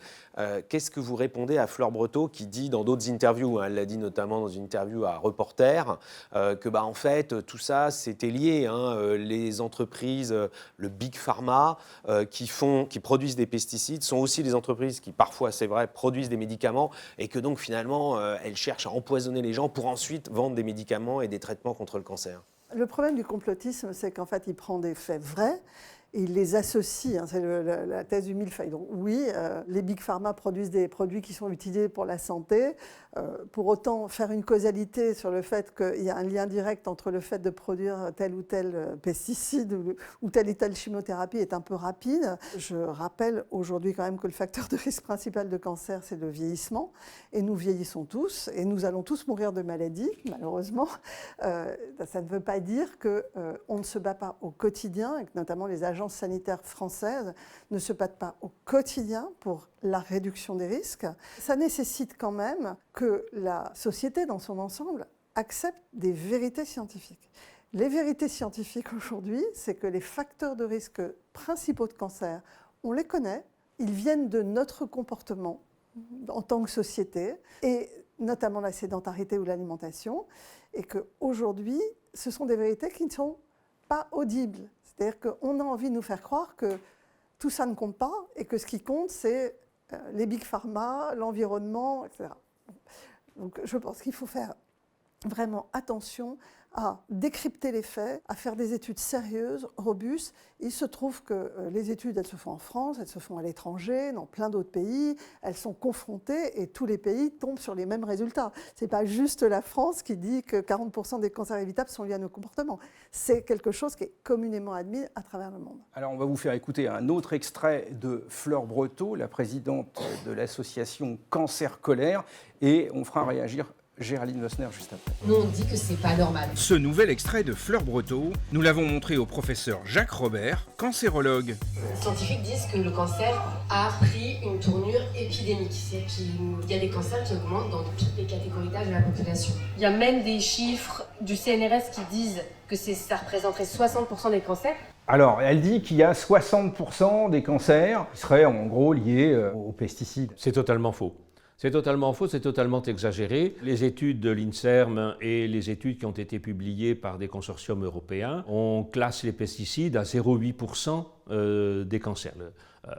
Qu'est-ce que vous répondez à Fleur Breteau qui dit dans d'autres interviews, elle l'a dit notamment dans une interview à Reporter, que en fait tout ça c'était lié, les entreprises, le Big Pharma qui produisent des pesticides sont aussi des entreprises qui parfois, c'est vrai, produisent des médicaments et que donc finalement, elles cherchent à empoisonner les gens pour ensuite vendre des médicaments et des traitements contre le cancer.
Le problème du complotisme, c'est qu'en fait, il prend des faits vrais et il les associe. C'est la thèse du millefeuille. Donc oui, les Big Pharma produisent des produits qui sont utilisés pour la santé. Pour autant, faire une causalité sur le fait qu'il y a un lien direct entre le fait de produire tel ou tel pesticide ou telle chimiothérapie est un peu rapide. Je rappelle aujourd'hui quand même que le facteur de risque principal de cancer, c'est le vieillissement. Et nous vieillissons tous et nous allons tous mourir de maladies, malheureusement. Ça ne veut pas dire qu'on ne se bat pas au quotidien et que notamment les agences sanitaires françaises ne se battent pas au quotidien pour la réduction des risques. Ça nécessite quand même que la société dans son ensemble accepte des vérités scientifiques. Les vérités scientifiques aujourd'hui, c'est que les facteurs de risque principaux de cancer, on les connaît, ils viennent de notre comportement en tant que société, et notamment la sédentarité ou l'alimentation, et qu'aujourd'hui, ce sont des vérités qui ne sont pas audibles. C'est-à-dire qu'on a envie de nous faire croire que tout ça ne compte pas, et que ce qui compte, c'est les big pharma, l'environnement, etc. Donc je pense qu'il faut faire vraiment attention à décrypter les faits, à faire des études sérieuses, robustes. Il se trouve que les études, elles se font en France, elles se font à l'étranger, dans plein d'autres pays, elles sont confrontées et tous les pays tombent sur les mêmes résultats. Ce n'est pas juste la France qui dit que 40% des cancers évitables sont liés à nos comportements. C'est quelque chose qui est communément admis à travers le monde.
Alors on va vous faire écouter un autre extrait de Fleur Breteau, la présidente de l'association Cancer Colère, et on fera réagir Géraldine Wessner juste après.
Nous, on dit que c'est pas normal.
Ce nouvel extrait de Fleur Breteau, nous l'avons montré au professeur Jacques Robert, cancérologue.
Les scientifiques disent que le cancer a pris une tournure épidémique. C'est-à-dire qu'il y a des cancers qui augmentent dans toutes les catégories d'âge de la population. Il y a même des chiffres du CNRS qui disent que ça représenterait 60% des cancers.
Alors, elle dit qu'il y a 60% des cancers qui seraient en gros liés aux pesticides.
C'est totalement faux. C'est totalement faux, c'est totalement exagéré. Les études de l'INSERM et les études qui ont été publiées par des consortiums européens, on classe les pesticides à 0,8% des cancers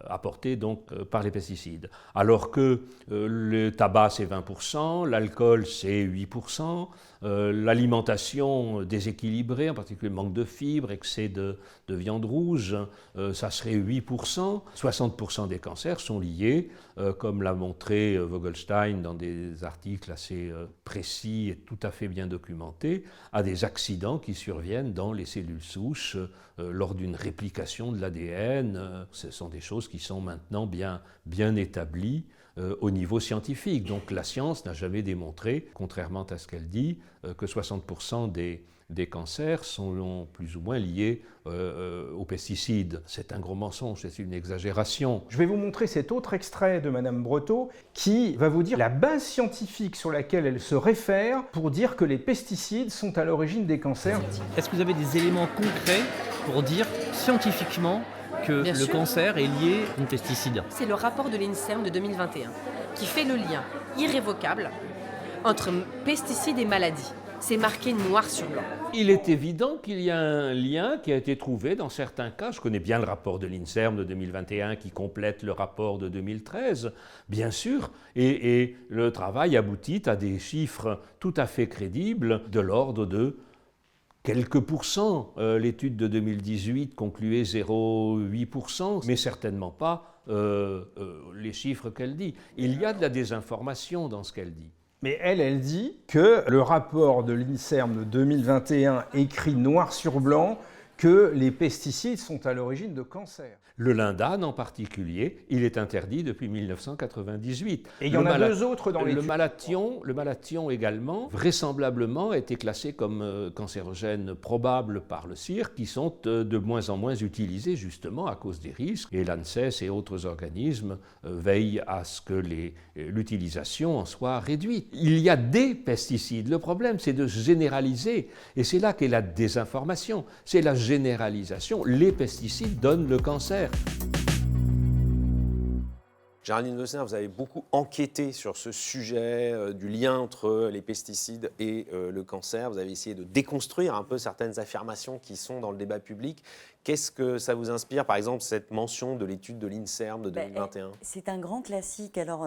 apportés donc par les pesticides. Alors que le tabac c'est 20%, l'alcool c'est 8%, l'alimentation déséquilibrée, en particulier manque de fibres, excès de viande rouge, ça serait 8%. 60% des cancers sont liés, comme l'a montré Vogelstein dans des articles assez précis et tout à fait bien documentés, à des accidents qui surviennent dans les cellules souches lors d'une réplication de l'ADN. Ce sont des choses qui sont maintenant bien établies au niveau scientifique. Donc la science n'a jamais démontré, contrairement à ce qu'elle dit, que 60% des cancers sont plus ou moins liés aux pesticides. C'est un gros mensonge, c'est une exagération.
Je vais vous montrer cet autre extrait de Madame Breteau qui va vous dire la base scientifique sur laquelle elle se réfère pour dire que les pesticides sont à l'origine des cancers.
Est-ce que vous avez des éléments concrets pour dire scientifiquement que le cancer est lié aux pesticides?
C'est le rapport de l'INSERM de 2021 qui fait le lien irrévocable entre pesticides et maladies. C'est marqué noir sur blanc.
Il est évident qu'il y a un lien qui a été trouvé dans certains cas. Je connais bien le rapport de l'INSERM de 2021 qui complète le rapport de 2013, bien sûr, et le travail aboutit à des chiffres tout à fait crédibles de l'ordre de quelques pourcents. L'étude de 2018 concluait 0,8%, mais certainement pas les chiffres qu'elle dit. Il y a de la désinformation dans ce qu'elle dit.
Mais elle dit que le rapport de l'INSERM de 2021 écrit noir sur blanc que les pesticides sont à l'origine de cancers.
Le lindane en particulier, il est interdit depuis 1998.
Et il y en a deux autres dans l'étude.
Le malathion également, vraisemblablement, a été classé comme cancérogène probable par le CIR, qui sont de moins en moins utilisés justement à cause des risques. Et l'ANSES et autres organismes veillent à ce que l'utilisation en soit réduite. Il y a des pesticides. Le problème, c'est de généraliser. Et c'est là qu'est la désinformation. C'est la généralisation. Les pesticides donnent le cancer.
Géraldine Wössner, vous avez beaucoup enquêté sur ce sujet du lien entre les pesticides et le cancer. Vous avez essayé de déconstruire un peu certaines affirmations qui sont dans le débat public. Qu'est-ce que ça vous inspire, par exemple, cette mention de l'étude de l'INSERM de 2021 ?
C'est un grand classique. Alors,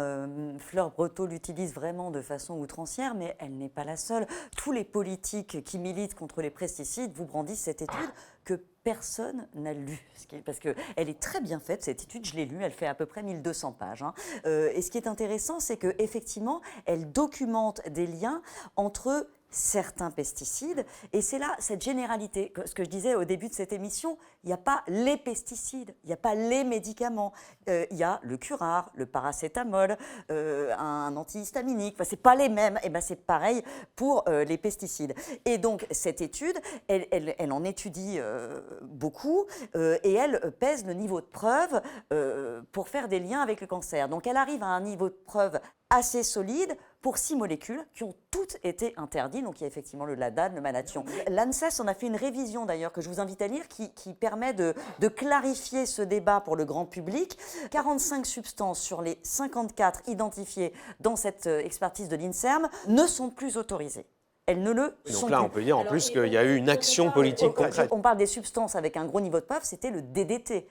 Fleur Breteau l'utilise vraiment de façon outrancière, mais elle n'est pas la seule. Tous les politiques qui militent contre les pesticides vous brandissent cette étude que personne n'a lue. Parce qu'elle est très bien faite, cette étude, je l'ai lue, elle fait à peu près 1200 pages. Et ce qui est intéressant, c'est qu'effectivement, elle documente des liens entre certains pesticides, et c'est là cette généralité, ce que je disais au début de cette émission, il n'y a pas les pesticides, il n'y a pas les médicaments, il y a le curare, le paracétamol, un antihistaminique, enfin, c'est pas les mêmes, et ben c'est pareil pour les pesticides. Et donc cette étude, elle en étudie beaucoup, et elle pèse le niveau de preuve pour faire des liens avec le cancer. Donc elle arrive à un niveau de preuve assez solide pour 6 molécules qui ont toutes été interdites. Donc il y a effectivement le ladane, le malathion. L'ANSES en a fait une révision d'ailleurs que je vous invite à lire qui permet de clarifier ce débat pour le grand public. 45 substances sur les 54 identifiées dans cette expertise de l'INSERM ne sont plus autorisées. Elles ne le sont
Donc là,
plus.
on peut dire en plus qu'il y a eu une action politique concrète.
On parle des substances avec un gros niveau de preuve, c'était le DDT,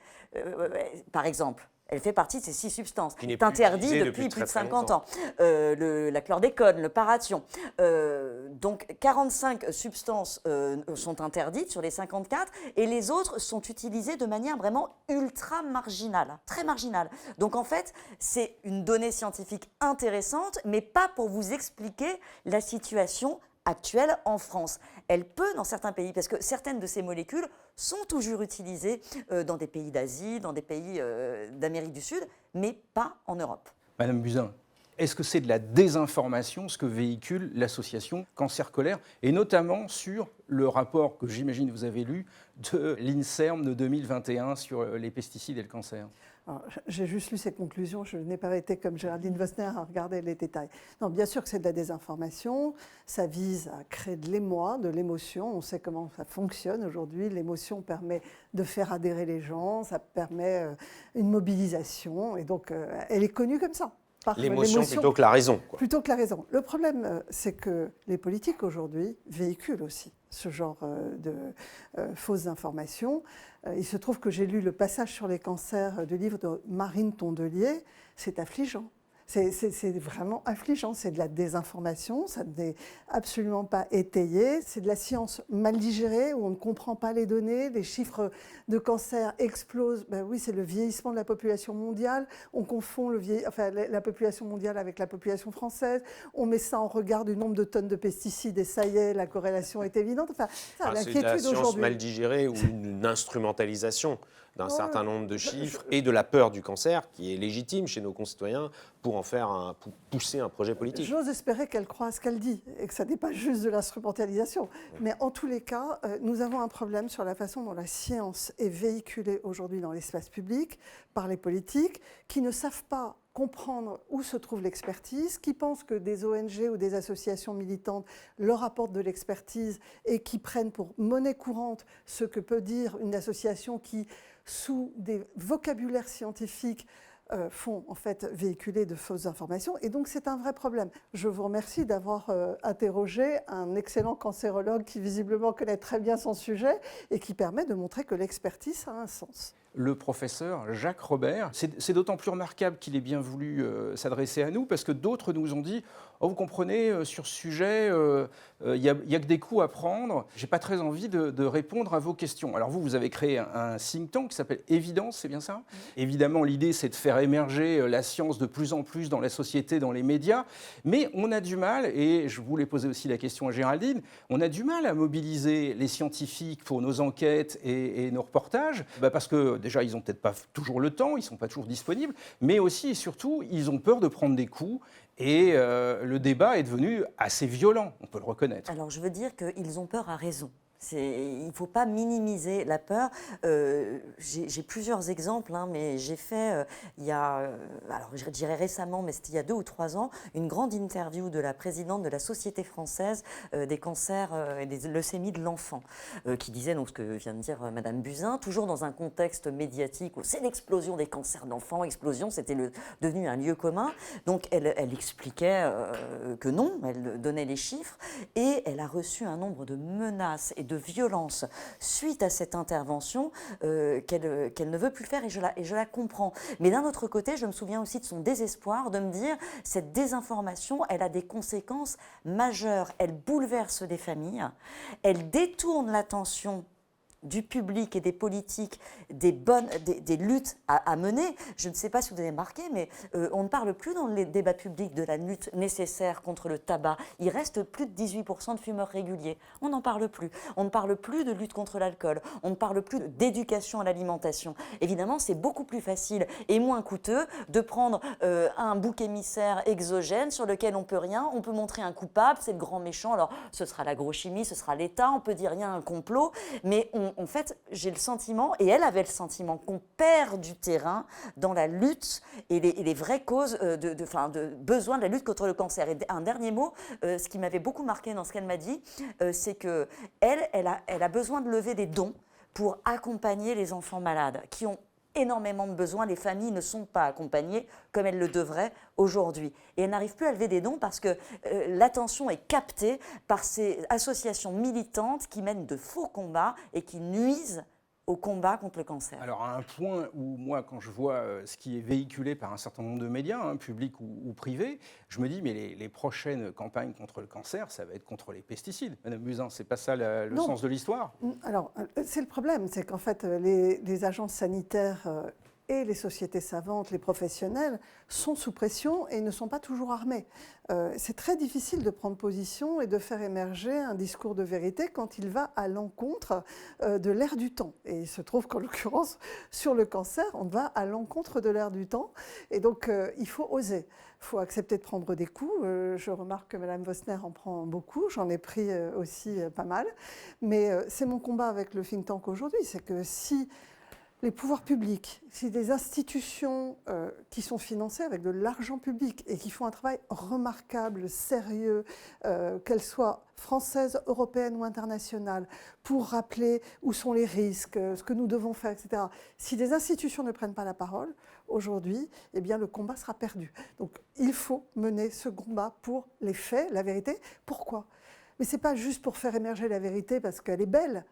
par exemple. Elle fait partie de ces 6 substances.
Qui n'est
est interdit
depuis
plus de 50 ans. La chlordécone, le parathion. Donc 45 substances sont interdites sur les 54 et les autres sont utilisées de manière vraiment ultra marginale, très marginale. Donc en fait, c'est une donnée scientifique intéressante, mais pas pour vous expliquer la situation actuelle en France. Elle peut dans certains pays, parce que certaines de ces molécules sont toujours utilisées dans des pays d'Asie, dans des pays d'Amérique du Sud, mais pas en Europe.
Madame Buzyn, est-ce que c'est de la désinformation ce que véhicule l'association Cancer Colère, et notamment sur le rapport que j'imagine vous avez lu de l'INSERM de 2021 sur les pesticides et le cancer?
Alors, j'ai juste lu ces conclusions, je n'ai pas été comme Géraldine Wössner à regarder les détails. Non, bien sûr que c'est de la désinformation, ça vise à créer de l'émoi, de l'émotion, on sait comment ça fonctionne aujourd'hui, l'émotion permet de faire adhérer les gens, ça permet une mobilisation, et donc elle est connue comme ça.
L'émotion plutôt que la raison.
Plutôt que la raison. Le problème, c'est que les politiques aujourd'hui véhiculent aussi ce genre de fausses informations. Il se trouve que j'ai lu le passage sur les cancers du livre de Marine Tondelier. C'est affligeant. C'est vraiment affligeant, c'est de la désinformation, ça n'est absolument pas étayé, c'est de la science mal digérée où on ne comprend pas les données, les chiffres de cancer explosent, ben oui c'est le vieillissement de la population mondiale, on confond la population mondiale avec la population française, on met ça en regard du nombre de tonnes de pesticides et ça y est, la corrélation est évidente,
c'est de la science mal digérée ou une instrumentalisation d'un certain nombre de chiffres et de la peur du cancer qui est légitime chez nos concitoyens pour pour pousser un projet politique.
J'ose espérer qu'elle croit à ce qu'elle dit et que ça n'est pas juste de l'instrumentalisation. Mais en tous les cas, nous avons un problème sur la façon dont la science est véhiculée aujourd'hui dans l'espace public par les politiques qui ne savent pas comprendre où se trouve l'expertise, qui pensent que des ONG ou des associations militantes leur apportent de l'expertise et qui prennent pour monnaie courante ce que peut dire une association qui, sous des vocabulaires scientifiques, font en fait véhiculer de fausses informations. Et donc c'est un vrai problème. Je vous remercie d'avoir interrogé un excellent cancérologue qui visiblement connaît très bien son sujet et qui permet de montrer que l'expertise a un sens.
le professeur Jacques Robert. C'est d'autant plus remarquable qu'il ait bien voulu s'adresser à nous, parce que d'autres nous ont dit « Oh, vous comprenez, sur ce sujet, il n'y a que des coups à prendre. Je n'ai pas très envie de répondre à vos questions. » Alors vous avez créé un think tank qui s'appelle Évidence, c'est bien ça? Évidemment, l'idée, c'est de faire émerger la science de plus en plus dans la société, dans les médias, mais on a du mal, et je voulais poser aussi la question à Géraldine, on a du mal à mobiliser les scientifiques pour nos enquêtes et nos reportages, parce que déjà, ils n'ont peut-être pas toujours le temps, ils ne sont pas toujours disponibles, mais aussi et surtout, ils ont peur de prendre des coups. Et le débat est devenu assez violent, on peut le reconnaître.
Alors je veux dire qu'ils ont peur à raison. Il ne faut pas minimiser la peur. J'ai plusieurs exemples, mais j'ai fait, alors je dirais récemment, mais c'était il y a 2 ou 3 ans, une grande interview de la présidente de la Société française des cancers et des leucémies de l'enfant, qui disait donc ce que vient de dire Madame Buzyn, toujours dans un contexte médiatique où c'est l'explosion des cancers d'enfants, explosion, c'était devenu un lieu commun. Donc elle expliquait que non, elle donnait les chiffres, et elle a reçu un nombre de menaces et de violence suite à cette intervention qu'elle ne veut plus faire, et je la comprends. Mais d'un autre côté, je me souviens aussi de son désespoir de me dire cette désinformation, elle a des conséquences majeures. Elle bouleverse des familles, elle détourne l'attention du public et des politiques, des luttes à mener. Je ne sais pas si vous avez remarqué, mais on ne parle plus dans les débats publics de la lutte nécessaire contre le tabac. Il reste plus de 18% de fumeurs réguliers. On n'en parle plus. On ne parle plus de lutte contre l'alcool. On ne parle plus d'éducation à l'alimentation. Évidemment, c'est beaucoup plus facile et moins coûteux de prendre un bouc émissaire exogène sur lequel on peut rien. On peut montrer un coupable, c'est le grand méchant. Alors, ce sera l'agrochimie, ce sera l'État. On peut dire il y a un complot, mais en fait, j'ai le sentiment, et elle avait le sentiment, qu'on perd du terrain dans la lutte et les vraies causes de besoin de la lutte contre le cancer. Et un dernier mot, ce qui m'avait beaucoup marqué dans ce qu'elle m'a dit, c'est qu'elle a besoin de lever des dons pour accompagner les enfants malades qui ont énormément de besoins. Les familles ne sont pas accompagnées comme elles le devraient aujourd'hui. Et elles n'arrivent plus à lever des dons parce que l'attention est captée par ces associations militantes qui mènent de faux combats et qui nuisent au combat contre le cancer.
Alors à un point où moi, quand je vois ce qui est véhiculé par un certain nombre de médias, publics ou privés, je me dis mais les prochaines campagnes contre le cancer, ça va être contre les pesticides. Madame Buzyn, c'est pas ça le sens de l'histoire?
Alors c'est le problème, c'est qu'en fait les agences sanitaires et les sociétés savantes, les professionnels, sont sous pression et ne sont pas toujours armés. C'est très difficile de prendre position et de faire émerger un discours de vérité quand il va à l'encontre de l'ère du temps. Et il se trouve qu'en l'occurrence, sur le cancer, on va à l'encontre de l'ère du temps. Et donc, il faut oser. Il faut accepter de prendre des coups. Je remarque que Mme Vosner en prend beaucoup. J'en ai pris aussi pas mal. Mais c'est mon combat avec le think tank aujourd'hui. C'est que si les pouvoirs publics, si des institutions qui sont financées avec de l'argent public et qui font un travail remarquable, sérieux, qu'elles soient françaises, européennes ou internationales, pour rappeler où sont les risques, ce que nous devons faire, etc. Si des institutions ne prennent pas la parole, aujourd'hui, eh bien, le combat sera perdu. Donc, il faut mener ce combat pour les faits, la vérité. Pourquoi? Mais ce n'est pas juste pour faire émerger la vérité parce qu'elle est belle.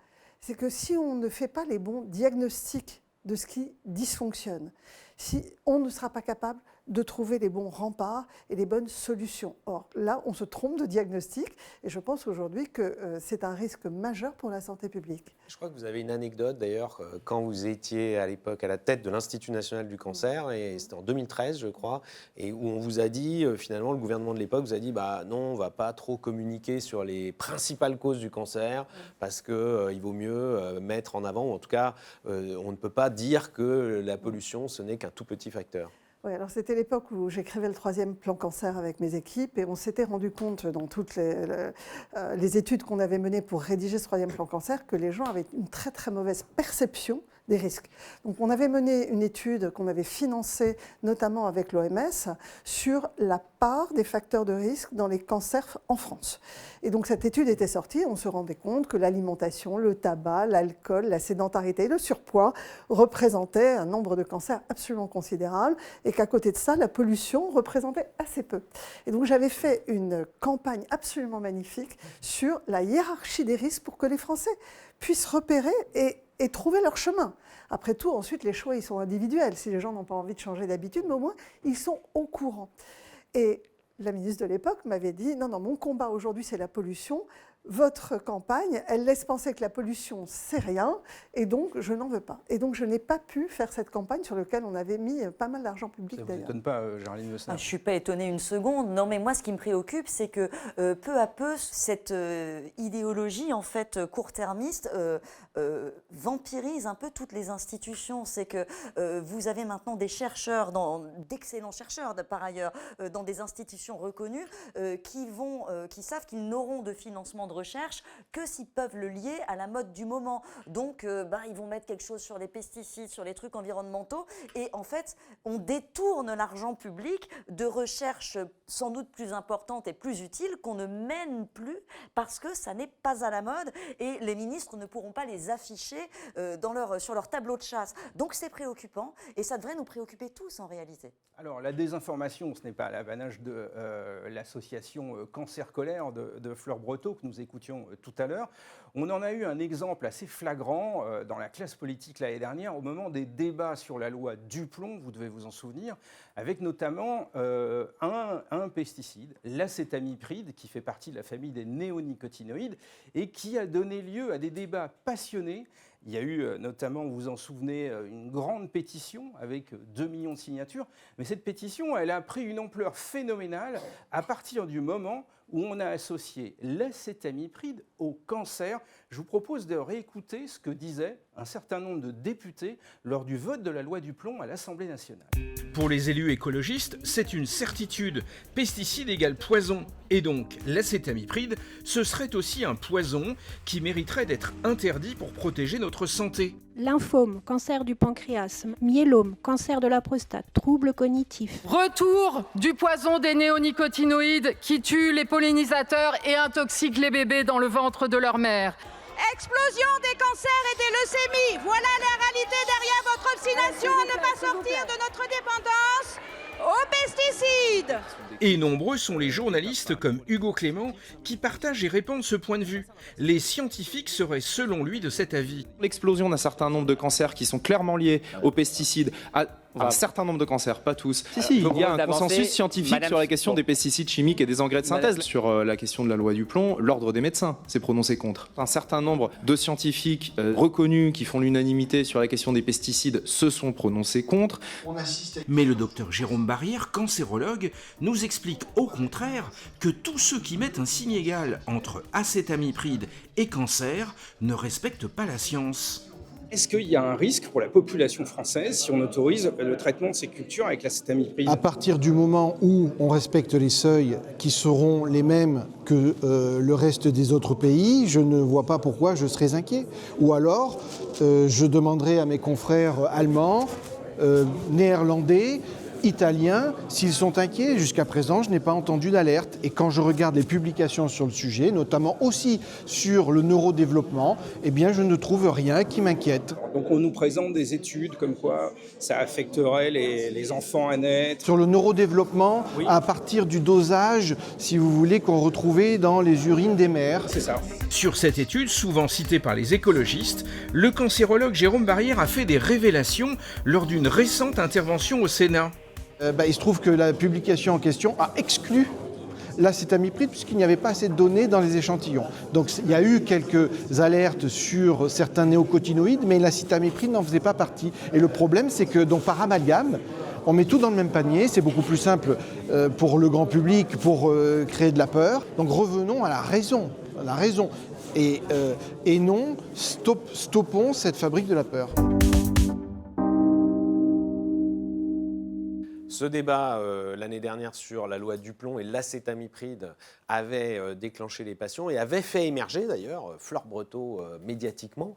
C'est que si on ne fait pas les bons diagnostics de ce qui dysfonctionne, si on ne sera pas capable de trouver les bons remparts et les bonnes solutions. Or, là, on se trompe de diagnostic et je pense aujourd'hui que c'est un risque majeur pour la santé publique.
Je crois que vous avez une anecdote d'ailleurs, quand vous étiez à l'époque à la tête de l'Institut national du cancer, et c'était en 2013 je crois, et où on vous a dit, finalement le gouvernement de l'époque vous a dit non, on ne va pas trop communiquer sur les principales causes du cancer parce qu'il vaut mieux mettre en avant, ou en tout cas on ne peut pas dire que la pollution ce n'est qu'un tout petit facteur.
Oui, alors c'était l'époque où j'écrivais le 3e plan cancer avec mes équipes et on s'était rendu compte dans toutes les études qu'on avait menées pour rédiger ce 3e plan cancer que les gens avaient une très très mauvaise perception des risques. Donc on avait mené une étude qu'on avait financée notamment avec l'OMS sur la part des facteurs de risque dans les cancers en France. Et donc cette étude était sortie, on se rendait compte que l'alimentation, le tabac, l'alcool, la sédentarité et le surpoids représentaient un nombre de cancers absolument considérable et qu'à côté de ça, la pollution représentait assez peu. Et donc j'avais fait une campagne absolument magnifique sur la hiérarchie des risques pour que les Français puissent repérer et et trouver leur chemin. Après tout, ensuite, les choix, ils sont individuels. Si les gens n'ont pas envie de changer d'habitude, mais au moins, ils sont au courant. Et la ministre de l'époque m'avait dit « Non, non, mon combat aujourd'hui, c'est la pollution. Votre campagne, elle laisse penser que la pollution, c'est rien, et donc je n'en veux pas. » Et donc je n'ai pas pu faire cette campagne sur laquelle on avait mis pas mal d'argent public d'ailleurs.
Ça ne vous étonne pas, Géraldine Wessner?
Je ne suis pas étonnée une seconde. Non, mais moi, ce qui me préoccupe, c'est que peu à peu, cette idéologie, en fait, court-termiste, vampirise un peu toutes les institutions. C'est que vous avez maintenant des chercheurs, d'excellents chercheurs par ailleurs, dans des institutions reconnues, qui savent qu'ils n'auront de financement de recherche que s'ils peuvent le lier à la mode du moment. Donc, ils vont mettre quelque chose sur les pesticides, sur les trucs environnementaux, et en fait, on détourne l'argent public de recherches sans doute plus importantes et plus utiles qu'on ne mène plus parce que ça n'est pas à la mode et les ministres ne pourront pas les afficher sur leur tableau de chasse. Donc, c'est préoccupant et ça devrait nous préoccuper tous en réalité.
Alors, la désinformation, ce n'est pas l'apanage de l'association Cancer Colère de Fleur Breteau que nous écoutions tout à l'heure. On en a eu un exemple assez flagrant dans la classe politique l'année dernière au moment des débats sur la loi Duplon, vous devez vous en souvenir, avec notamment un pesticide, l'acétamipride, qui fait partie de la famille des néonicotinoïdes et qui a donné lieu à des débats passionnés. Il y a eu notamment, vous vous en souvenez, une grande pétition avec 2 millions de signatures. Mais cette pétition, elle a pris une ampleur phénoménale à partir du moment où on a associé l'acétamipride au cancer. Je vous propose de réécouter ce que disaient un certain nombre de députés lors du vote de la loi Duplon à l'Assemblée nationale.
Pour les élus écologistes, c'est une certitude. Pesticide égale poison. Et donc, l'acétamipride, ce serait aussi un poison qui mériterait d'être interdit pour protéger notre santé.
Lymphome, cancer du pancréas, myélome, cancer de la prostate, troubles cognitifs.
Retour du poison des néonicotinoïdes qui tuent les pollinisateurs et intoxiquent les bébés dans le ventre de leur mère.
Explosion des cancers et des leucémies. Voilà la réalité derrière votre obstination à ne pas sortir de notre dépendance aux pesticides.
Et nombreux sont les journalistes comme Hugo Clément qui partagent et répandent ce point de vue. Les scientifiques seraient selon lui de cet avis.
L'explosion d'un certain nombre de cancers qui sont clairement liés aux pesticides, un certain nombre de cancers, pas tous.
Il
y a un consensus scientifique sur la question des pesticides chimiques et des engrais de synthèse. Sur la question de la loi Duplon, l'ordre des médecins s'est prononcé contre. Un certain nombre de scientifiques reconnus qui font l'unanimité sur la question des pesticides se sont prononcés contre.
Mais le docteur Jérôme Barrière, cancérologue, nous explique au contraire que tous ceux qui mettent un signe égal entre acétamipride et cancer ne respectent pas la science.
Est-ce qu'il y a un risque pour la population française si on autorise le traitement de ces cultures avec l'acétamipride?
À partir du moment où on respecte les seuils qui seront les mêmes que le reste des autres pays, je ne vois pas pourquoi je serais inquiet. Ou alors, je demanderai à mes confrères allemands, néerlandais, italiens, s'ils sont inquiets. Jusqu'à présent, je n'ai pas entendu d'alerte. Et quand je regarde les publications sur le sujet, notamment aussi sur le neurodéveloppement, eh bien, je ne trouve rien qui m'inquiète.
Donc on nous présente des études comme quoi ça affecterait les enfants à naître.
Sur le neurodéveloppement, oui. À partir du dosage, si vous voulez, qu'on retrouvait dans les urines des mères.
C'est ça.
Sur cette étude, souvent citée par les écologistes, le cancérologue Jérôme Barrière a fait des révélations lors d'une récente intervention au Sénat.
Il se trouve que la publication en question a exclu l'acétamipride puisqu'il n'y avait pas assez de données dans les échantillons. Donc il y a eu quelques alertes sur certains néocotinoïdes, mais l'acétamipride n'en faisait pas partie. Et le problème, c'est que donc, par amalgame, on met tout dans le même panier, c'est beaucoup plus simple pour le grand public, pour créer de la peur. Donc revenons à la raison. Et non, stoppons cette fabrique de la peur.
Ce débat l'année dernière sur la loi Duplon et l'acétamipride avait déclenché les passions et avait fait émerger d'ailleurs Fleur Breteau médiatiquement.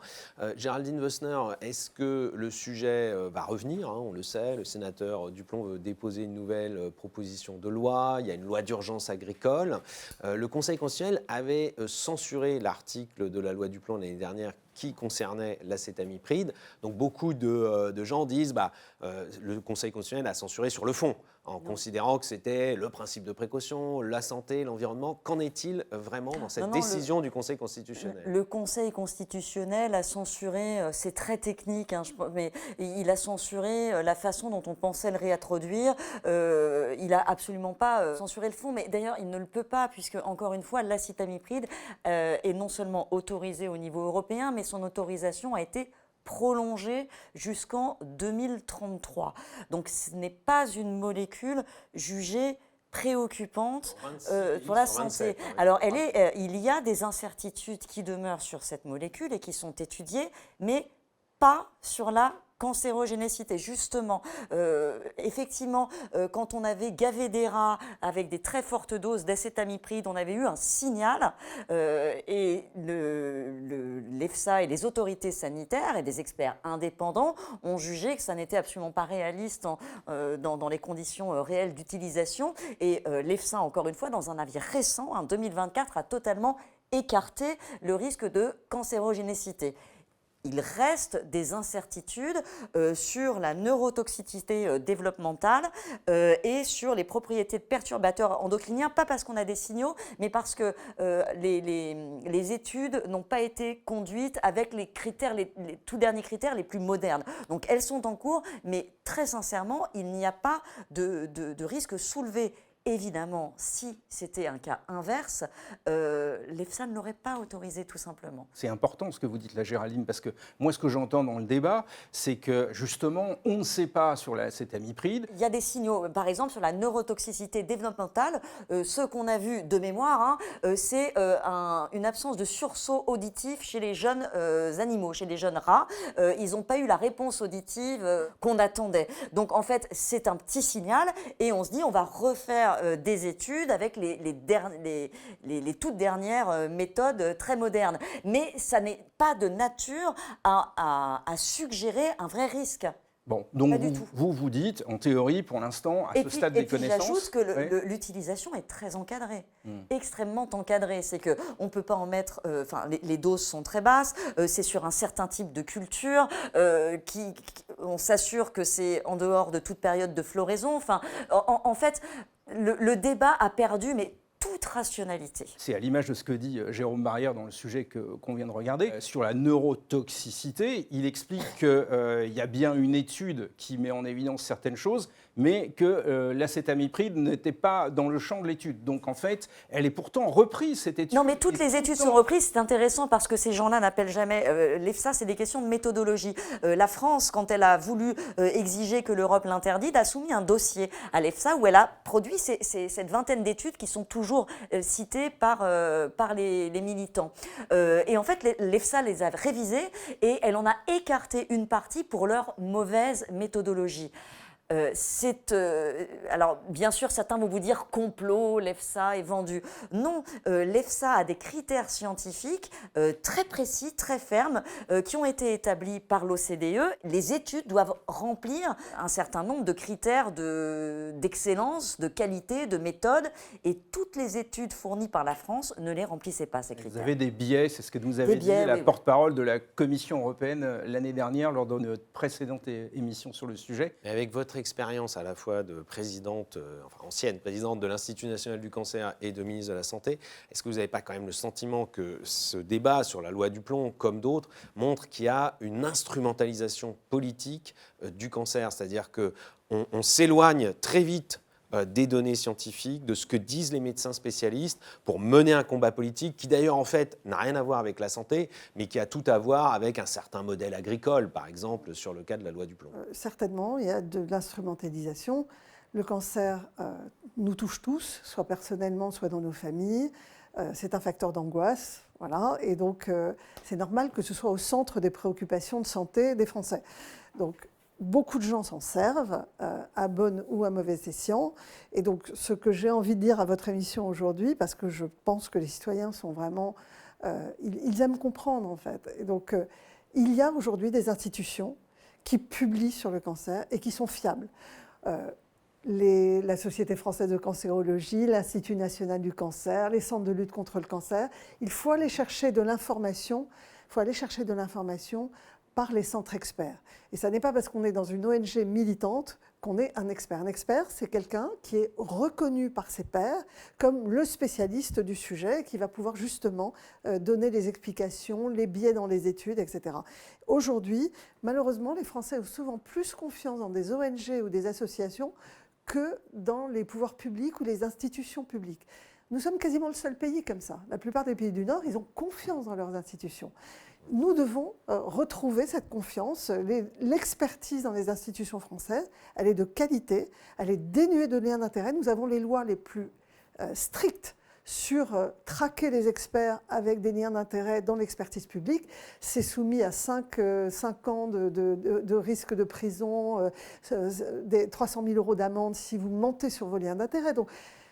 Géraldine Wessner, est-ce que le sujet va revenir, on le sait, le sénateur Duplon veut déposer une nouvelle proposition de loi, il y a une loi d'urgence agricole. Le Conseil constitutionnel avait censuré l'article de la loi Duplon l'année dernière qui concernait l'acétamipride. Donc beaucoup de gens disent le Conseil constitutionnel a censuré sur le fond, en considérant que c'était le principe de précaution, la santé, l'environnement. Qu'en est-il vraiment dans cette décision du Conseil constitutionnel ?
Le Conseil constitutionnel a censuré, c'est très technique, mais il a censuré la façon dont on pensait le réintroduire. Il n'a absolument pas censuré le fond, mais d'ailleurs il ne le peut pas, puisque encore une fois, l'acétamipride est non seulement autorisé au niveau européen, mais son autorisation a été prolongée jusqu'en 2033. Donc ce n'est pas une molécule jugée préoccupante pour la santé. Alors il y a des incertitudes qui demeurent sur cette molécule et qui sont étudiées, mais pas sur la cancérogénicité. Justement, effectivement, quand on avait gavé des rats avec des très fortes doses d'acétamipride, on avait eu un signal et l'EFSA et les autorités sanitaires et des experts indépendants ont jugé que ça n'était absolument pas réaliste dans les conditions réelles d'utilisation. Et l'EFSA, encore une fois, dans un avis récent, en 2024, a totalement écarté le risque de cancérogénicité. Il reste des incertitudes sur la neurotoxicité développementale et sur les propriétés de perturbateurs endocriniens, pas parce qu'on a des signaux, mais parce que les études n'ont pas été conduites avec les critères, les tout derniers critères les plus modernes. Donc elles sont en cours, mais très sincèrement, il n'y a pas de risque soulevé. Évidemment, si c'était un cas inverse, l'EFSA ne l'aurait pas autorisé tout simplement.
C'est important ce que vous dites là, Géraldine, parce que moi ce que j'entends dans le débat, c'est que justement, on ne sait pas sur l'acétamipride.
Il y a des signaux, par exemple sur la neurotoxicité développementale, ce qu'on a vu de mémoire, c'est une absence de sursaut auditif chez les jeunes animaux, chez les jeunes rats. Ils n'ont pas eu la réponse auditive qu'on attendait. Donc en fait, c'est un petit signal et on se dit on va refaire des études avec les toutes dernières méthodes très modernes. Mais ça n'est pas de nature à suggérer un vrai risque.
Bon, donc vous dites, en théorie, pour l'instant, à ce stade des connaissances...
J'ajoute que l'utilisation est très encadrée, extrêmement encadrée. C'est qu'on ne peut pas en mettre... les doses sont très basses, c'est sur un certain type de culture, on s'assure que c'est en dehors de toute période de floraison. En fait, le débat a perdu, mais toute rationalité.
C'est à l'image de ce que dit Jérôme Barrière dans le sujet qu'on vient de regarder. Sur la neurotoxicité, il explique qu'il y a bien une étude qui met en évidence certaines choses, mais que l'acétamipride n'était pas dans le champ de l'étude. Donc en fait, elle est pourtant reprise, cette étude.
Non, mais toutes les études sont reprises. C'est intéressant parce que ces gens-là n'appellent jamais... l'EFSA, c'est des questions de méthodologie. La France, quand elle a voulu exiger que l'Europe l'interdise, a soumis un dossier à l'EFSA où elle a produit cette vingtaine d'études qui sont toujours citées par les militants. Et en fait, l'EFSA les a révisées et elle en a écarté une partie pour leur mauvaise méthodologie. Alors, bien sûr, certains vont vous dire complot, l'EFSA est vendu. Non, l'EFSA a des critères scientifiques très précis, très fermes, qui ont été établis par l'OCDE. Les études doivent remplir un certain nombre de critères d'excellence, de qualité, de méthode, et toutes les études fournies par la France ne les remplissaient pas, ces critères.
Vous avez des biais, c'est ce que nous avait dit la porte-parole de la Commission européenne l'année dernière lors de notre précédente émission sur le sujet.
Et avec votre expérience à la fois de présidente, ancienne présidente de l'Institut national du cancer et de ministre de la Santé, est-ce que vous n'avez pas quand même le sentiment que ce débat sur la loi du plomb, comme d'autres, montre qu'il y a une instrumentalisation politique du cancer, c'est-à-dire qu'on s'éloigne très vite des données scientifiques, de ce que disent les médecins spécialistes pour mener un combat politique qui d'ailleurs en fait n'a rien à voir avec la santé, mais qui a tout à voir avec un certain modèle agricole, par exemple sur le cas de la loi du plomb.
Certainement, il y a de l'instrumentalisation. Le cancer nous touche tous, soit personnellement, soit dans nos familles. C'est un facteur d'angoisse, voilà, et donc c'est normal que ce soit au centre des préoccupations de santé des Français. Donc, beaucoup de gens s'en servent, à bon ou à mauvais escient. Et donc, ce que j'ai envie de dire à votre émission aujourd'hui, parce que je pense que les citoyens sont vraiment... ils aiment comprendre, en fait. Et donc, il y a aujourd'hui des institutions qui publient sur le cancer et qui sont fiables. La Société française de cancérologie, l'Institut national du cancer, les centres de lutte contre le cancer. Il faut aller chercher de l'information, il faut aller chercher de l'information par les centres experts. Et ça n'est pas parce qu'on est dans une ONG militante qu'on est un expert. Un expert, c'est quelqu'un qui est reconnu par ses pairs comme le spécialiste du sujet, qui va pouvoir justement donner les explications, les biais dans les études, etc. Aujourd'hui, malheureusement, les Français ont souvent plus confiance dans des ONG ou des associations que dans les pouvoirs publics ou les institutions publiques. Nous sommes quasiment le seul pays comme ça. La plupart des pays du Nord, ils ont confiance dans leurs institutions. Nous devons retrouver cette confiance. L'expertise dans les institutions françaises, elle est de qualité, elle est dénuée de liens d'intérêt. Nous avons les lois les plus strictes sur traquer les experts avec des liens d'intérêt dans l'expertise publique. C'est soumis à 5 ans de risque de prison, 300 000 € d'amende si vous mentez sur vos liens d'intérêt. Donc,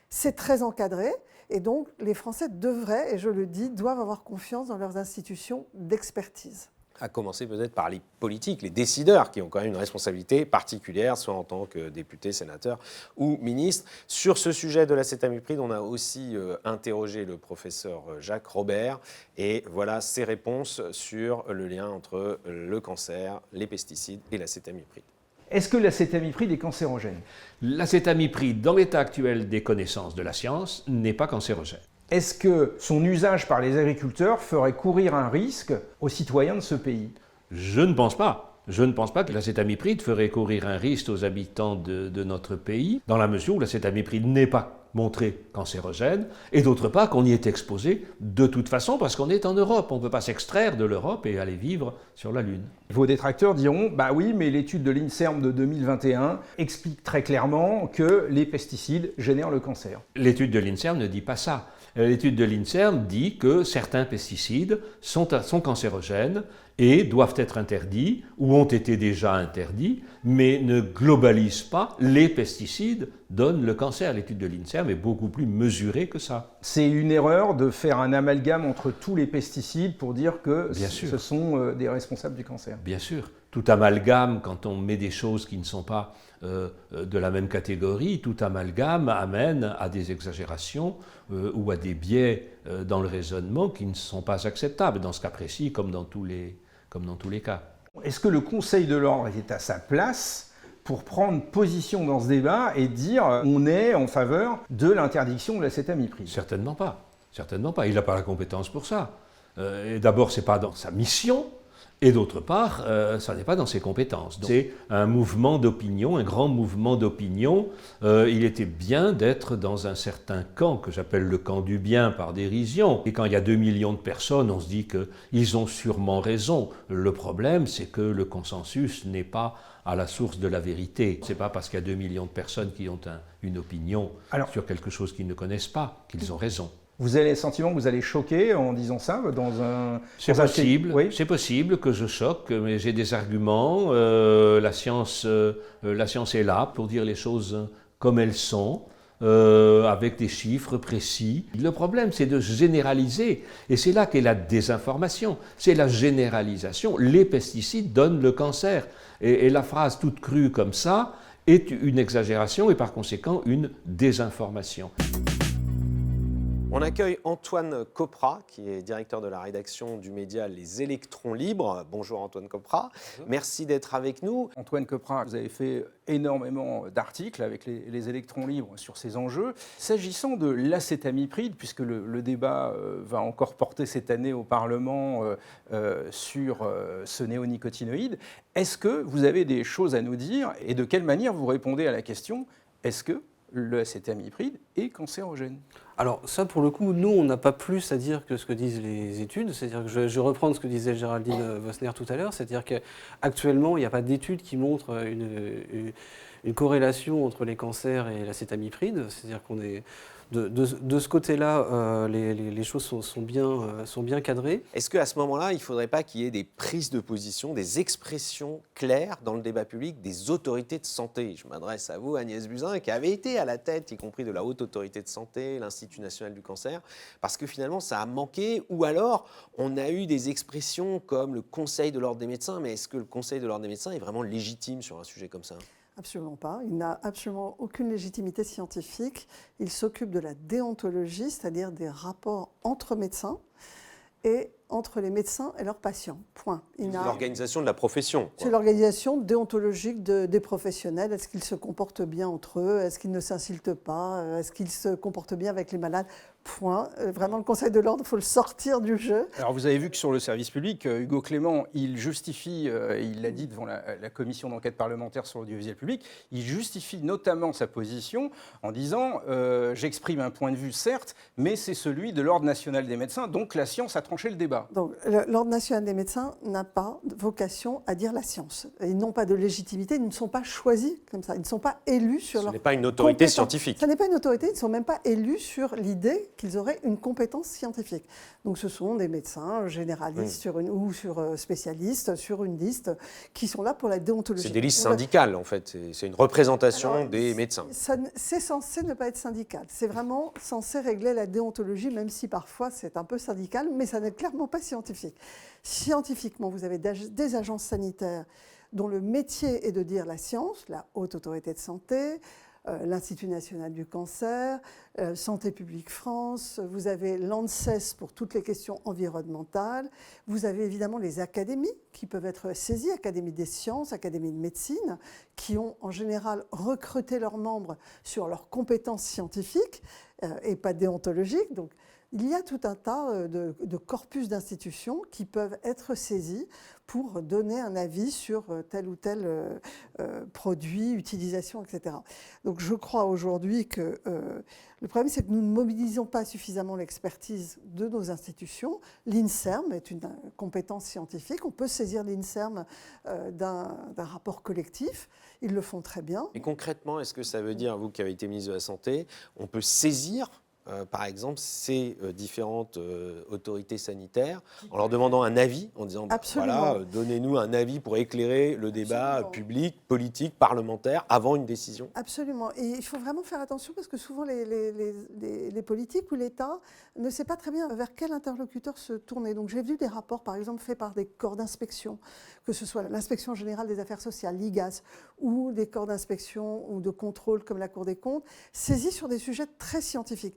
c'est très encadré et donc les Français devraient, et je le dis, doivent avoir confiance dans leurs institutions d'expertise.
À commencer peut-être par les politiques, les décideurs qui ont quand même une responsabilité particulière, soit en tant que députés, sénateurs ou ministres. Sur ce sujet de l'acétamipride, on a aussi interrogé le professeur Jacques Robert et voilà ses réponses sur le lien entre le cancer, les pesticides et l'acétamipride.
Est-ce que l'acétamipride est cancérogène?
L'acétamipride, dans l'état actuel des connaissances de la science, n'est pas cancérogène.
Est-ce que son usage par les agriculteurs ferait courir un risque aux citoyens de ce pays?
Je ne pense pas. Je ne pense pas que l'acétamipride ferait courir un risque aux habitants de notre pays, dans la mesure où l'acétamipride n'est pas montré cancérogène, et d'autre part qu'on y est exposé de toute façon parce qu'on est en Europe. On ne peut pas s'extraire de l'Europe et aller vivre sur la Lune.
Vos détracteurs diront, bah oui, mais l'étude de l'INSERM de 2021 explique très clairement que les pesticides génèrent le cancer.
L'étude de l'INSERM ne dit pas ça. L'étude de l'INSERM dit que certains pesticides sont cancérogènes et doivent être interdits, ou ont été déjà interdits, mais ne globalisent pas les pesticides donnent le cancer. L'étude de l'INSERM est beaucoup plus mesurée que ça.
C'est une erreur de faire un amalgame entre tous les pesticides pour dire que ce sont des responsables du cancer.
Bien sûr. Tout amalgame, quand on met des choses qui ne sont pas de la même catégorie, tout amalgame amène à des exagérations ou à des biais dans le raisonnement qui ne sont pas acceptables, dans ce cas précis comme dans tous les cas.
Est-ce que le Conseil de l'Ordre est à sa place pour prendre position dans ce débat et dire on est en faveur de l'interdiction de l'acétamipride?
Certainement pas. Certainement pas. Il n'a pas la compétence pour ça. D'abord, ce n'est pas dans sa mission. Et d'autre part, ça n'est pas dans ses compétences. C'est un mouvement d'opinion, un grand mouvement d'opinion. Il était bien d'être dans un certain camp, que j'appelle le camp du bien par dérision. Et quand il y a 2 millions de personnes, on se dit qu'ils ont sûrement raison. Le problème, c'est que le consensus n'est pas à la source de la vérité. Ce n'est pas parce qu'il y a 2 millions de personnes qui ont une opinion sur quelque chose qu'ils ne connaissent pas qu'ils ont raison.
Vous avez le sentiment que vous allez choquer en disant ça dans un...
C'est possible, oui. C'est possible que je choque, mais j'ai des arguments. La science est là pour dire les choses comme elles sont, avec des chiffres précis. Le problème, c'est de généraliser, et c'est là qu'est la désinformation. C'est la généralisation. Les pesticides donnent le cancer. Et la phrase toute crue comme ça est une exagération et par conséquent une désinformation.
On accueille Antoine Kopra, qui est directeur de la rédaction du média Les Électrons Libres. Bonjour Antoine Kopra, merci d'être avec nous.
Antoine Kopra, vous avez fait énormément d'articles avec les Électrons Libres sur ces enjeux. S'agissant de l'acétamipride, puisque le débat va encore porter cette année au Parlement sur ce néonicotinoïde, est-ce que vous avez des choses à nous dire et de quelle manière vous répondez à la question « Est-ce que l'acétamipride est cancérogène ?»
Alors ça, pour le coup, nous, on n'a pas plus à dire que ce que disent les études. C'est-à-dire que je reprends ce que disait Géraldine Vosner tout à l'heure, c'est-à-dire qu'actuellement, il n'y a pas d'études qui montrent une corrélation entre les cancers et l'acétamipride. C'est-à-dire qu'on est... De ce côté-là, les choses sont bien cadrées.
Est-ce qu'à ce moment-là, il ne faudrait pas qu'il y ait des prises de position, des expressions claires dans le débat public des autorités de santé? Je m'adresse à vous, Agnès Buzyn, qui avait été à la tête, y compris de la Haute Autorité de Santé, l'Institut National du Cancer, parce que finalement, ça a manqué. Ou alors, on a eu des expressions comme le Conseil de l'Ordre des médecins, mais est-ce que le Conseil de l'Ordre des médecins est vraiment légitime sur un sujet comme ça?
Absolument pas. Il n'a absolument aucune légitimité scientifique. Il s'occupe de la déontologie, c'est-à-dire des rapports entre médecins. Et entre les médecins et leurs patients. Point.
C'est l'organisation de la profession.
C'est l'organisation déontologique des professionnels. Est-ce qu'ils se comportent bien entre eux? Est-ce qu'ils ne s'insultent pas? Est-ce qu'ils se comportent bien avec les malades? Point. Vraiment, le Conseil de l'ordre, il faut le sortir du jeu.
Alors, vous avez vu que sur le service public, Hugo Clément, il justifie, il l'a dit devant la commission d'enquête parlementaire sur l'audiovisuel public, il justifie notamment sa position en disant j'exprime un point de vue, certes, mais c'est celui de l'Ordre national des médecins, donc la science a tranché le débat.
Donc, l'Ordre national des médecins n'a pas vocation à dire la science. Ils n'ont pas de légitimité, ils ne sont pas choisis comme ça, ils ne sont pas élus sur leur...
Ce n'est pas une autorité scientifique.
Ce n'est pas une autorité, ils ne sont même pas élus sur l'idée qu'ils auraient une compétence scientifique. Donc ce sont des médecins généralistes ou spécialistes sur une liste qui sont là pour la déontologie.
C'est des listes syndicales en fait, c'est une représentation des médecins.
C'est censé ne pas être syndical, c'est vraiment censé régler la déontologie, même si parfois c'est un peu syndical, mais ça n'est clairement pas scientifique. Scientifiquement, vous avez des agences sanitaires dont le métier est de dire la science, la Haute Autorité de Santé, l'Institut national du cancer, Santé publique France, vous avez l'ANSES pour toutes les questions environnementales, vous avez évidemment les académies qui peuvent être saisies, Académie des sciences, Académie de médecine, qui ont en général recruté leurs membres sur leurs compétences scientifiques et pas déontologiques. Donc, il y a tout un tas de corpus d'institutions qui peuvent être saisies pour donner un avis sur tel ou tel produit, utilisation, etc. Donc je crois aujourd'hui que le problème, c'est que nous ne mobilisons pas suffisamment l'expertise de nos institutions. L'INSERM est une compétence scientifique. On peut saisir l'INSERM d'un rapport collectif. Ils le font très bien.
Et concrètement, est-ce que ça veut dire, vous qui avez été ministre de la Santé, on peut saisir par exemple, ces différentes autorités sanitaires en leur demandant un avis, en disant voilà, donnez-nous un avis pour éclairer le débat public, politique, parlementaire avant une décision?
Absolument. Et il faut vraiment faire attention parce que souvent les politiques ou l'État ne sait pas très bien vers quel interlocuteur se tourner. Donc j'ai vu des rapports, par exemple, faits par des corps d'inspection, que ce soit l'Inspection générale des affaires sociales, l'IGAS, ou des corps d'inspection ou de contrôle comme la Cour des comptes, saisis sur des sujets très scientifiques.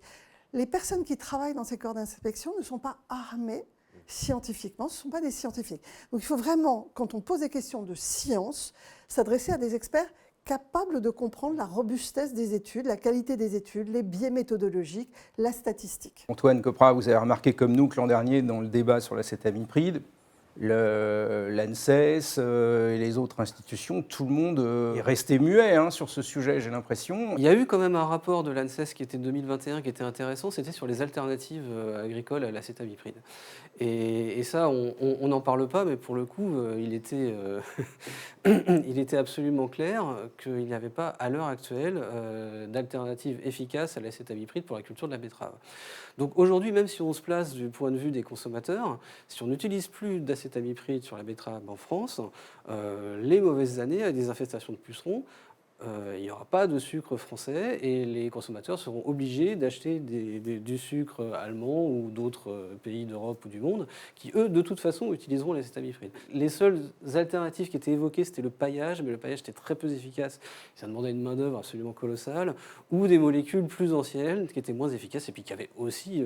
Les personnes qui travaillent dans ces corps d'inspection ne sont pas armées scientifiquement, ce ne sont pas des scientifiques. Donc il faut vraiment, quand on pose des questions de science, s'adresser à des experts capables de comprendre la robustesse des études, la qualité des études, les biais méthodologiques, la statistique.
Antoine Kopra, vous avez remarqué comme nous que l'an dernier, dans le débat sur l'acétamipride, l'ANSES et les autres institutions, tout le monde est resté muet sur ce sujet, j'ai l'impression.
Il y a eu quand même un rapport de l'ANSES qui était de 2021 qui était intéressant, c'était sur les alternatives agricoles à l'acétamipride. Et ça, on n'en parle pas, mais pour le coup, il était absolument clair qu'il n'y avait pas, à l'heure actuelle, d'alternative efficace à l'acétamipride pour la culture de la betterave. Donc aujourd'hui, même si on se place du point de vue des consommateurs, si on n'utilise plus d'acétamipride sur la betterave en France, les mauvaises années avec des infestations de pucerons, il n'y aura pas de sucre français et les consommateurs seront obligés d'acheter du sucre allemand ou d'autres pays d'Europe ou du monde qui, eux, de toute façon, utiliseront l'acétamipride. Les seules alternatives qui étaient évoquées, c'était le paillage, mais le paillage était très peu efficace. Ça demandait une main-d'œuvre absolument colossale, ou des molécules plus anciennes qui étaient moins efficaces et puis qui avaient aussi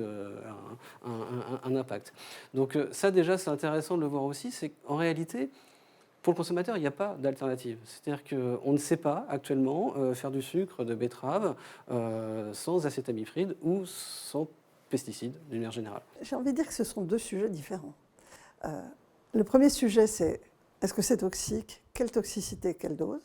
un impact. Donc ça, déjà, c'est intéressant de le voir aussi, c'est qu'en réalité, pour le consommateur, il n'y a pas d'alternative. C'est-à-dire qu'on ne sait pas actuellement faire du sucre de betterave sans acétamipride ou sans pesticides d'une manière générale.
J'ai envie de dire que ce sont deux sujets différents. Le premier sujet, c'est est-ce que c'est toxique? Quelle toxicité? Quelle dose?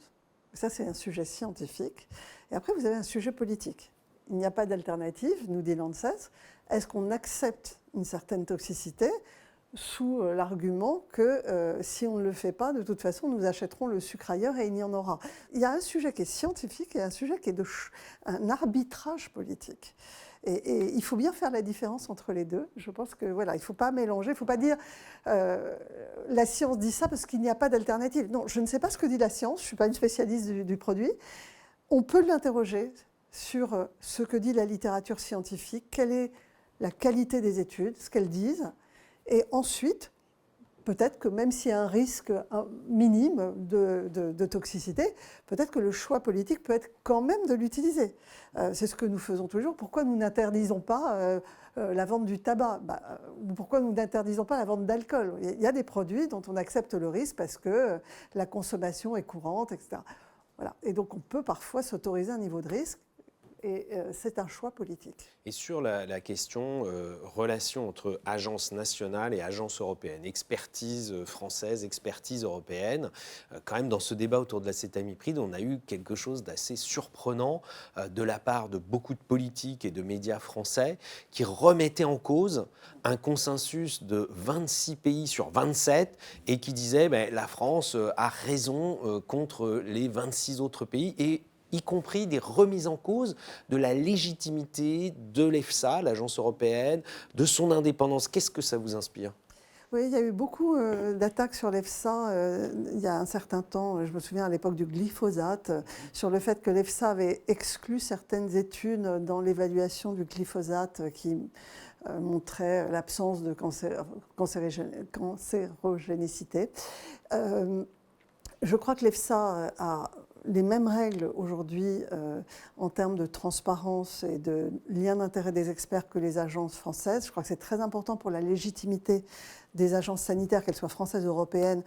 Ça, c'est un sujet scientifique. Et après, vous avez un sujet politique. Il n'y a pas d'alternative, nous dit l'ANSES. Est-ce qu'on accepte une certaine toxicité sous l'argument que si on ne le fait pas, de toute façon, nous achèterons le sucre ailleurs et il y en aura. Il y a un sujet qui est scientifique et un sujet qui est un arbitrage politique. Et il faut bien faire la différence entre les deux. Je pense que voilà, il ne faut pas mélanger, il ne faut pas dire la science dit ça parce qu'il n'y a pas d'alternative. Non, je ne sais pas ce que dit la science, je ne suis pas une spécialiste du produit. On peut l'interroger sur ce que dit la littérature scientifique, quelle est la qualité des études, ce qu'elles disent. Et ensuite, peut-être que même s'il y a un risque minime de toxicité, peut-être que le choix politique peut être quand même de l'utiliser. C'est ce que nous faisons toujours. Pourquoi nous n'interdisons pas la vente du tabac, pourquoi nous n'interdisons pas la vente d'alcool? Il y a des produits dont on accepte le risque parce que la consommation est courante, etc. Voilà. Et donc on peut parfois s'autoriser un niveau de risque. Et c'est un choix politique.
Et sur la question relation entre agences nationales et agences européennes, expertise française, expertise européenne, quand même dans ce débat autour de l'acétamipride, on a eu quelque chose d'assez surprenant de la part de beaucoup de politiques et de médias français qui remettaient en cause un consensus de 26 pays sur 27 et qui disaient la France a raison contre les 26 autres pays et y compris des remises en cause de la légitimité de l'EFSA, l'agence européenne, de son indépendance. Qu'est-ce que ça vous inspire ?
Oui, il y a eu beaucoup d'attaques sur l'EFSA il y a un certain temps. Je me souviens à l'époque du glyphosate, sur le fait que l'EFSA avait exclu certaines études dans l'évaluation du glyphosate qui montraient l'absence de cancérogénicité. Je crois que l'EFSA a les mêmes règles aujourd'hui en termes de transparence et de lien d'intérêt des experts que les agences françaises. Je crois que c'est très important pour la légitimité des agences sanitaires, qu'elles soient françaises ou européennes,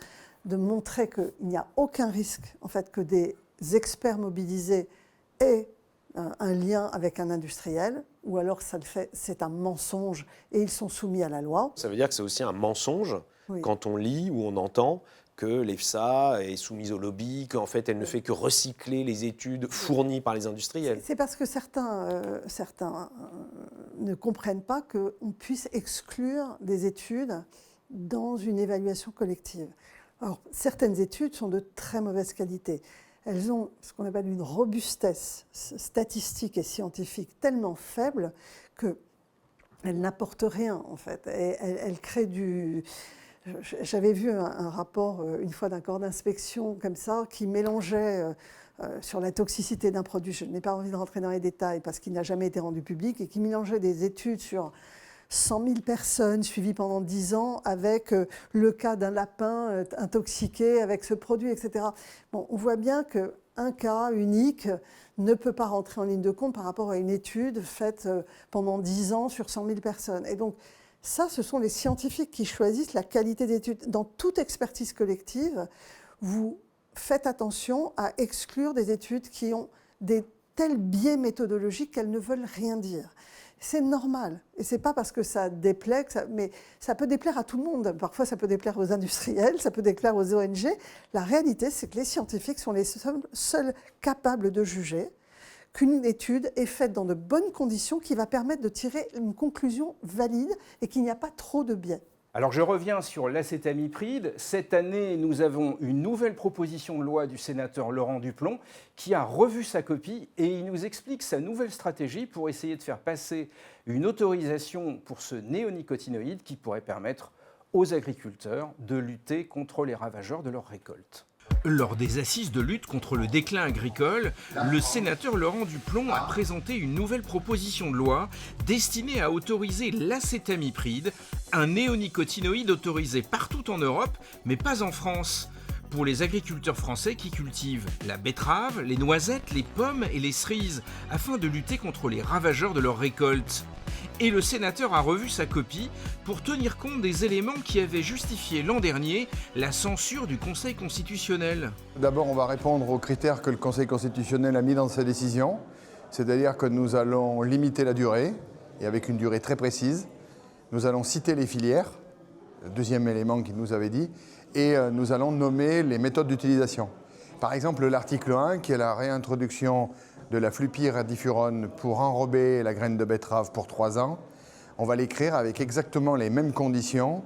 de montrer qu'il n'y a aucun risque en fait, que des experts mobilisés aient un lien avec un industriel, ou alors c'est un mensonge et ils sont soumis à la loi.
Ça veut dire que c'est aussi un mensonge quand on lit ou on entend que l'EFSA est soumise au lobby, qu'en fait elle ne fait que recycler les études fournies par les industriels.
C'est parce que certains ne comprennent pas qu'on puisse exclure des études dans une évaluation collective. Alors, certaines études sont de très mauvaise qualité. Elles ont ce qu'on appelle une robustesse statistique et scientifique tellement faible qu'elles n'apportent rien, en fait. Et elles créent du... J'avais vu un rapport une fois d'un corps d'inspection comme ça qui mélangeait sur la toxicité d'un produit, je n'ai pas envie de rentrer dans les détails parce qu'il n'a jamais été rendu public, et qui mélangeait des études sur 100 000 personnes suivies pendant 10 ans avec le cas d'un lapin intoxiqué avec ce produit, etc. Bon, on voit bien qu'un cas unique ne peut pas rentrer en ligne de compte par rapport à une étude faite pendant 10 ans sur 100 000 personnes. Et donc, ça, ce sont les scientifiques qui choisissent la qualité d'études. Dans toute expertise collective, vous faites attention à exclure des études qui ont des tels biais méthodologiques qu'elles ne veulent rien dire. C'est normal. Et ce n'est pas parce que ça déplaît, mais ça peut déplaire à tout le monde. Parfois, ça peut déplaire aux industriels, ça peut déplaire aux ONG. La réalité, c'est que les scientifiques sont les seuls capables de juger qu'une étude est faite dans de bonnes conditions qui va permettre de tirer une conclusion valide et qu'il n'y a pas trop de biais.
Alors je reviens sur l'acétamipride. Cette année, nous avons une nouvelle proposition de loi du sénateur Laurent Duplomb qui a revu sa copie et il nous explique sa nouvelle stratégie pour essayer de faire passer une autorisation pour ce néonicotinoïde qui pourrait permettre aux agriculteurs de lutter contre les ravageurs de leurs récoltes.
Lors des assises de lutte contre le déclin agricole, le sénateur Laurent Duplomb a présenté une nouvelle proposition de loi destinée à autoriser l'acétamipride, un néonicotinoïde autorisé partout en Europe, mais pas en France, pour les agriculteurs français qui cultivent la betterave, les noisettes, les pommes et les cerises, afin de lutter contre les ravageurs de leurs récoltes. Et le sénateur a revu sa copie pour tenir compte des éléments qui avaient justifié l'an dernier la censure du Conseil constitutionnel.
D'abord, on va répondre aux critères que le Conseil constitutionnel a mis dans sa décision, c'est-à-dire que nous allons limiter la durée, et avec une durée très précise. Nous allons citer les filières, le deuxième élément qu'il nous avait dit, et nous allons nommer les méthodes d'utilisation. Par exemple, l'article 1, qui est la réintroduction de la flupyradifurone pour enrober la graine de betterave pour 3 ans, on va l'écrire avec exactement les mêmes conditions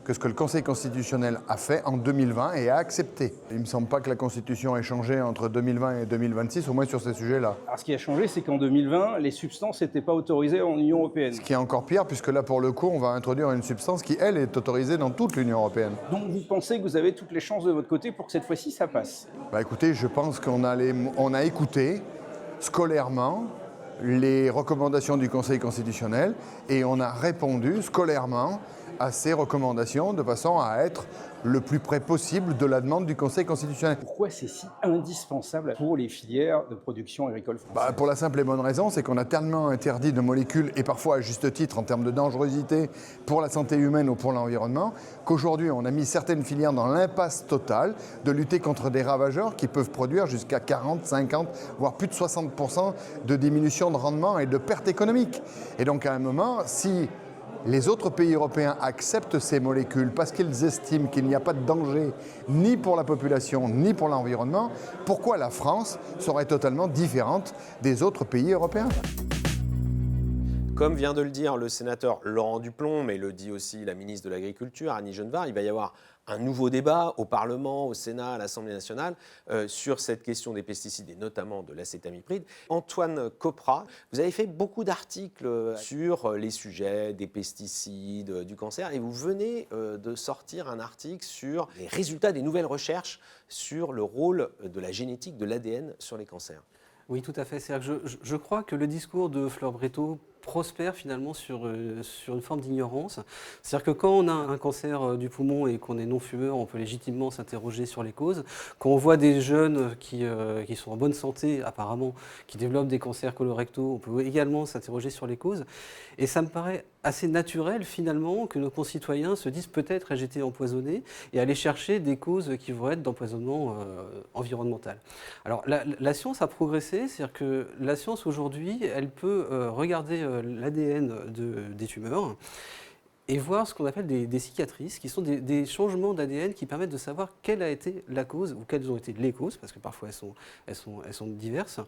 que ce que le Conseil constitutionnel a fait en 2020 et a accepté. Il ne me semble pas que la Constitution ait changé entre 2020 et 2026, au moins sur ces sujets-là.
Alors ce qui a changé, c'est qu'en 2020, les substances n'étaient pas autorisées en Union européenne.
Ce qui est encore pire, puisque là, pour le coup, on va introduire une substance qui, elle, est autorisée dans toute l'Union européenne.
Donc vous pensez que vous avez toutes les chances de votre côté pour que cette fois-ci, ça passe?
Écoutez, je pense qu'on a écouté scolairement les recommandations du Conseil constitutionnel et on a répondu scolairement à ces recommandations de façon à être le plus près possible de la demande du Conseil constitutionnel.
Pourquoi c'est si indispensable pour les filières de production agricole française ?
Pour la simple et bonne raison, c'est qu'on a tellement interdit de molécules, et parfois à juste titre en termes de dangerosité pour la santé humaine ou pour l'environnement, qu'aujourd'hui on a mis certaines filières dans l'impasse totale de lutter contre des ravageurs qui peuvent produire jusqu'à 40, 50, voire plus de 60% de diminution de rendement et de perte économique. Et donc à un moment, si les autres pays européens acceptent ces molécules parce qu'ils estiment qu'il n'y a pas de danger ni pour la population ni pour l'environnement, pourquoi la France serait totalement différente des autres pays européens ?
Comme vient de le dire le sénateur Laurent Duplon, mais le dit aussi la ministre de l'Agriculture, Annie Genevard, il va y avoir un nouveau débat au Parlement, au Sénat, à l'Assemblée nationale sur cette question des pesticides et notamment de l'acétamipride. Antoine Copra, vous avez fait beaucoup d'articles sur les sujets des pesticides, du cancer, et vous venez de sortir un article sur les résultats des nouvelles recherches sur le rôle de la génétique, de l'ADN sur les cancers.
Oui, tout à fait. C'est-à-dire que je crois que le discours de Fleur Bréteau prospère finalement sur une forme d'ignorance. C'est-à-dire que quand on a un cancer du poumon et qu'on est non-fumeur, on peut légitimement s'interroger sur les causes. Quand on voit des jeunes qui sont en bonne santé, apparemment, qui développent des cancers colorectaux, on peut également s'interroger sur les causes. Et ça me paraît assez naturel finalement que nos concitoyens se disent peut-être ai-je été empoisonné et aller chercher des causes qui vont être d'empoisonnement environnemental. Alors la science a progressé, c'est-à-dire que la science aujourd'hui, elle peut regarder l'ADN des tumeurs et voir ce qu'on appelle des cicatrices, qui sont des changements d'ADN qui permettent de savoir quelle a été la cause, ou quelles ont été les causes, parce que parfois elles sont diverses,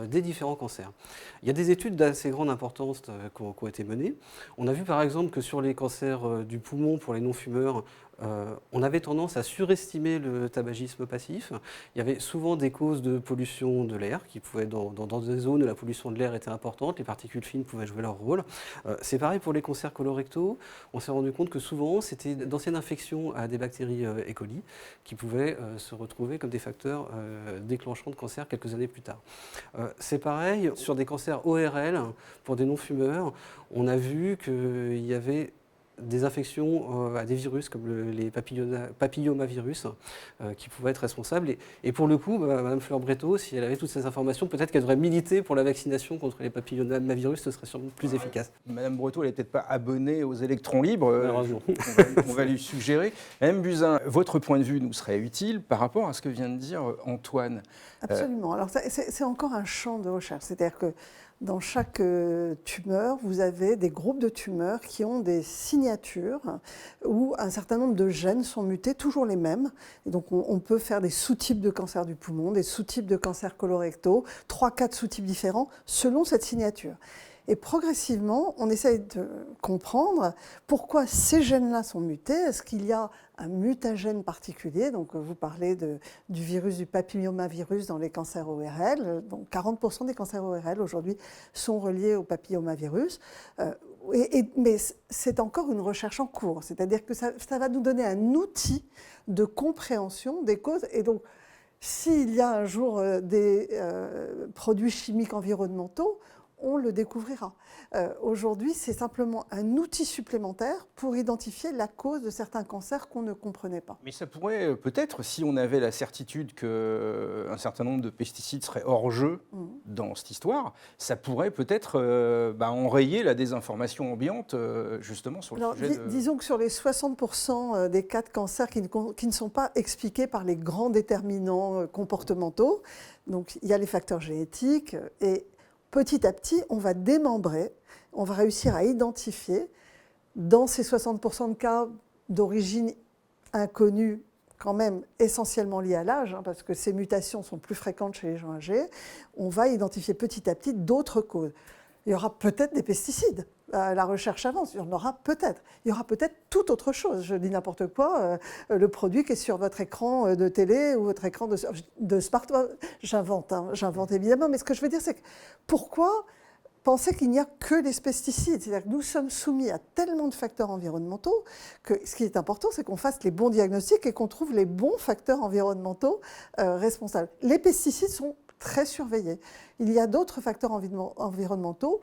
des différents cancers. Il y a des études d'assez grande importance qui ont été menées. On a vu par exemple que sur les cancers du poumon pour les non-fumeurs, on avait tendance à surestimer le tabagisme passif. Il y avait souvent des causes de pollution de l'air qui pouvaient être dans des zones où la pollution de l'air était importante, les particules fines pouvaient jouer leur rôle. C'est pareil pour les cancers colorectaux. On s'est rendu compte que souvent c'était d'anciennes infections à des bactéries E. coli qui pouvaient se retrouver comme des facteurs déclenchants de cancer quelques années plus tard. C'est pareil sur des cancers ORL pour des non-fumeurs. On a vu qu'il y avait des infections à des virus comme les papillomavirus qui pouvaient être responsables. Et pour le coup, Mme Fleur Bréteau, si elle avait toutes ces informations, peut-être qu'elle devrait militer pour la vaccination contre les papillomavirus, ce serait sûrement plus efficace.
Mme Bréteau, elle n'est peut-être pas abonnée aux électrons libres, on va lui suggérer. Mme Buzyn, votre point de vue nous serait utile par rapport à ce que vient de dire Antoine.
Absolument. Alors c'est encore un champ de recherche, c'est-à-dire que dans chaque tumeur, vous avez des groupes de tumeurs qui ont des signatures où un certain nombre de gènes sont mutés, toujours les mêmes. Et donc on peut faire des sous-types de cancer du poumon, des sous-types de cancer colorectaux, 3-4 sous-types différents selon cette signature. Et progressivement, on essaye de comprendre pourquoi ces gènes-là sont mutés. Est-ce qu'il y a un mutagène particulier? Donc, vous parlez du virus du papillomavirus dans les cancers ORL. Donc, 40% des cancers ORL aujourd'hui sont reliés au papillomavirus. Mais c'est encore une recherche en cours. C'est-à-dire que ça va nous donner un outil de compréhension des causes. Et donc, s'il y a un jour des produits chimiques environnementaux, on le découvrira. Aujourd'hui, c'est simplement un outil supplémentaire pour identifier la cause de certains cancers qu'on ne comprenait pas.
Mais ça pourrait peut-être, si on avait la certitude qu'un certain nombre de pesticides seraient hors jeu dans cette histoire, ça pourrait peut-être enrayer la désinformation ambiante justement sur le sujet de...
Disons que sur les 60% des cas de cancer qui ne sont pas expliqués par les grands déterminants comportementaux, donc il y a les facteurs génétiques et petit à petit, on va démembrer, on va réussir à identifier dans ces 60% de cas d'origine inconnue, quand même essentiellement liée à l'âge, parce que ces mutations sont plus fréquentes chez les gens âgés, on va identifier petit à petit d'autres causes. Il y aura peut-être des pesticides. La recherche avance, il y en aura peut-être. Il y aura peut-être toute autre chose. Je dis n'importe quoi, le produit qui est sur votre écran de télé ou votre écran de smartphone. J'invente évidemment, mais ce que je veux dire, c'est que pourquoi penser qu'il n'y a que les pesticides? C'est-à-dire que nous sommes soumis à tellement de facteurs environnementaux que ce qui est important, c'est qu'on fasse les bons diagnostics et qu'on trouve les bons facteurs environnementaux responsables. Les pesticides sont très surveillés. Il y a d'autres facteurs environnementaux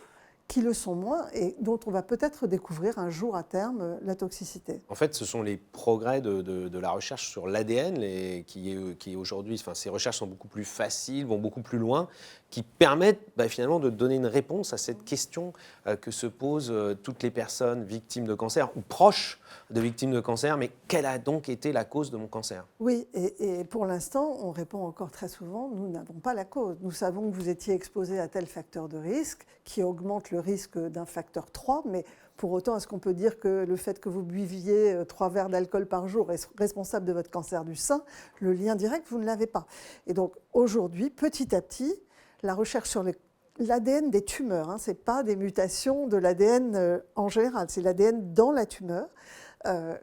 qui le sont moins et dont on va peut-être découvrir un jour à terme la toxicité.
En fait, ce sont les progrès de la recherche sur l'ADN qui aujourd'hui, enfin, ces recherches sont beaucoup plus faciles, vont beaucoup plus loin, qui permettent finalement de donner une réponse à cette question que se posent toutes les personnes victimes de cancer ou proches de victimes de cancer. Mais quelle a donc été la cause de mon cancer?
Oui, et pour l'instant, on répond encore très souvent, nous n'avons pas la cause. Nous savons que vous étiez exposé à tel facteur de risque qui augmente le risque d'un facteur 3, mais pour autant, est-ce qu'on peut dire que le fait que vous buviez 3 verres d'alcool par jour est responsable de votre cancer du sein? Le lien direct, vous ne l'avez pas. Et donc aujourd'hui, petit à petit, la recherche sur l'ADN des tumeurs, ce n'est pas des mutations de l'ADN en général, c'est l'ADN dans la tumeur,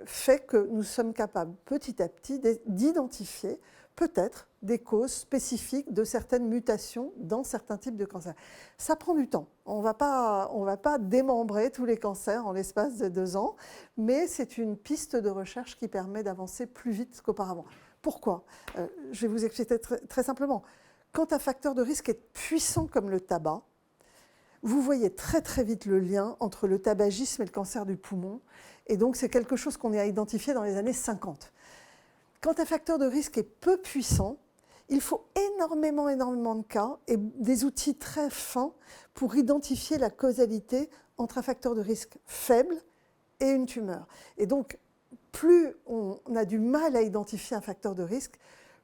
fait que nous sommes capables petit à petit d'identifier peut-être des causes spécifiques de certaines mutations dans certains types de cancers. Ça prend du temps. On ne va pas démembrer tous les cancers en l'espace de 2 ans, mais c'est une piste de recherche qui permet d'avancer plus vite qu'auparavant. Pourquoi? Je vais vous expliquer très simplement. Quand un facteur de risque est puissant comme le tabac, vous voyez très très vite le lien entre le tabagisme et le cancer du poumon. Et donc c'est quelque chose qu'on a identifié dans les années 50. Quand un facteur de risque est peu puissant, il faut énormément de cas et des outils très fins pour identifier la causalité entre un facteur de risque faible et une tumeur. Et donc, plus on a du mal à identifier un facteur de risque,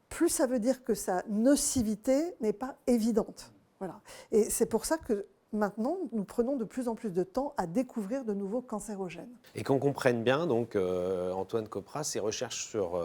plus ça veut dire que sa nocivité n'est pas évidente. Voilà. Et c'est pour ça que maintenant, nous prenons de plus en plus de temps à découvrir de nouveaux cancérogènes.
Et qu'on comprenne bien, donc, Antoine Kopra, ces recherches sur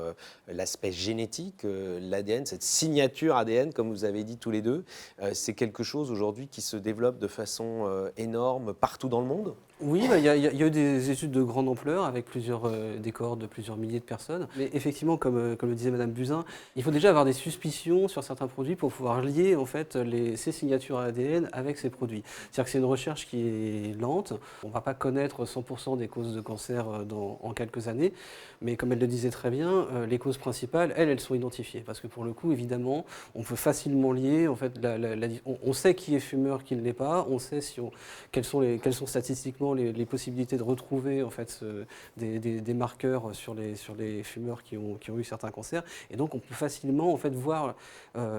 l'aspect génétique, l'ADN, cette signature ADN, comme vous avez dit tous les deux, c'est quelque chose aujourd'hui qui se développe de façon énorme partout dans le monde?
Oui, il y a eu des études de grande ampleur avec des cohortes de plusieurs milliers de personnes. Mais effectivement, comme le disait Madame Buzyn, il faut déjà avoir des suspicions sur certains produits pour pouvoir lier en fait, ces signatures ADN avec ces produits. C'est-à-dire que c'est une recherche qui est lente. On ne va pas connaître 100% des causes de cancer en quelques années. Mais comme elle le disait très bien, les causes principales, elles sont identifiées. Parce que pour le coup, évidemment, on peut facilement lier. En fait, on sait qui est fumeur, qui ne l'est pas. On sait quelles sont statistiquement les possibilités de retrouver en fait, des marqueurs sur les fumeurs qui ont eu certains cancers. Et donc, on peut facilement en fait,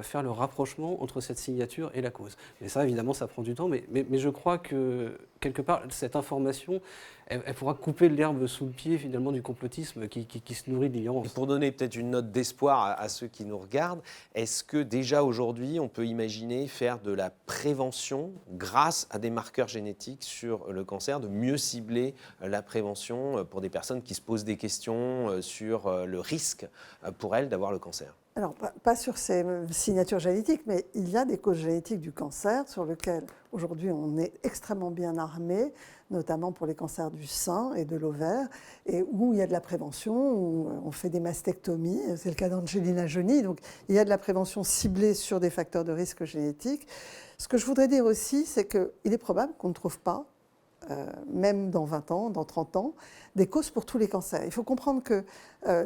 faire le rapprochement entre cette signature et la cause. Et ça, évidemment, ça prend du temps. Mais je crois que, quelque part, cette information, elle pourra couper l'herbe sous le pied, finalement, du complotisme qui se nourrit d'ignorance.
Pour donner peut-être une note d'espoir à ceux qui nous regardent, est-ce que déjà aujourd'hui, on peut imaginer faire de la prévention grâce à des marqueurs génétiques sur le cancer, de mieux cibler la prévention pour des personnes qui se posent des questions sur le risque pour elles d'avoir le cancer?
Alors, pas sur ces signatures génétiques, mais il y a des causes génétiques du cancer sur lesquelles aujourd'hui on est extrêmement bien armé, notamment pour les cancers du sein et de l'ovaire, et où il y a de la prévention, où on fait des mastectomies, c'est le cas d'Angelina Jolie, donc il y a de la prévention ciblée sur des facteurs de risque génétiques. Ce que je voudrais dire aussi, c'est qu'il est probable qu'on ne trouve pas, même dans 20 ans, dans 30 ans, des causes pour tous les cancers. Il faut comprendre que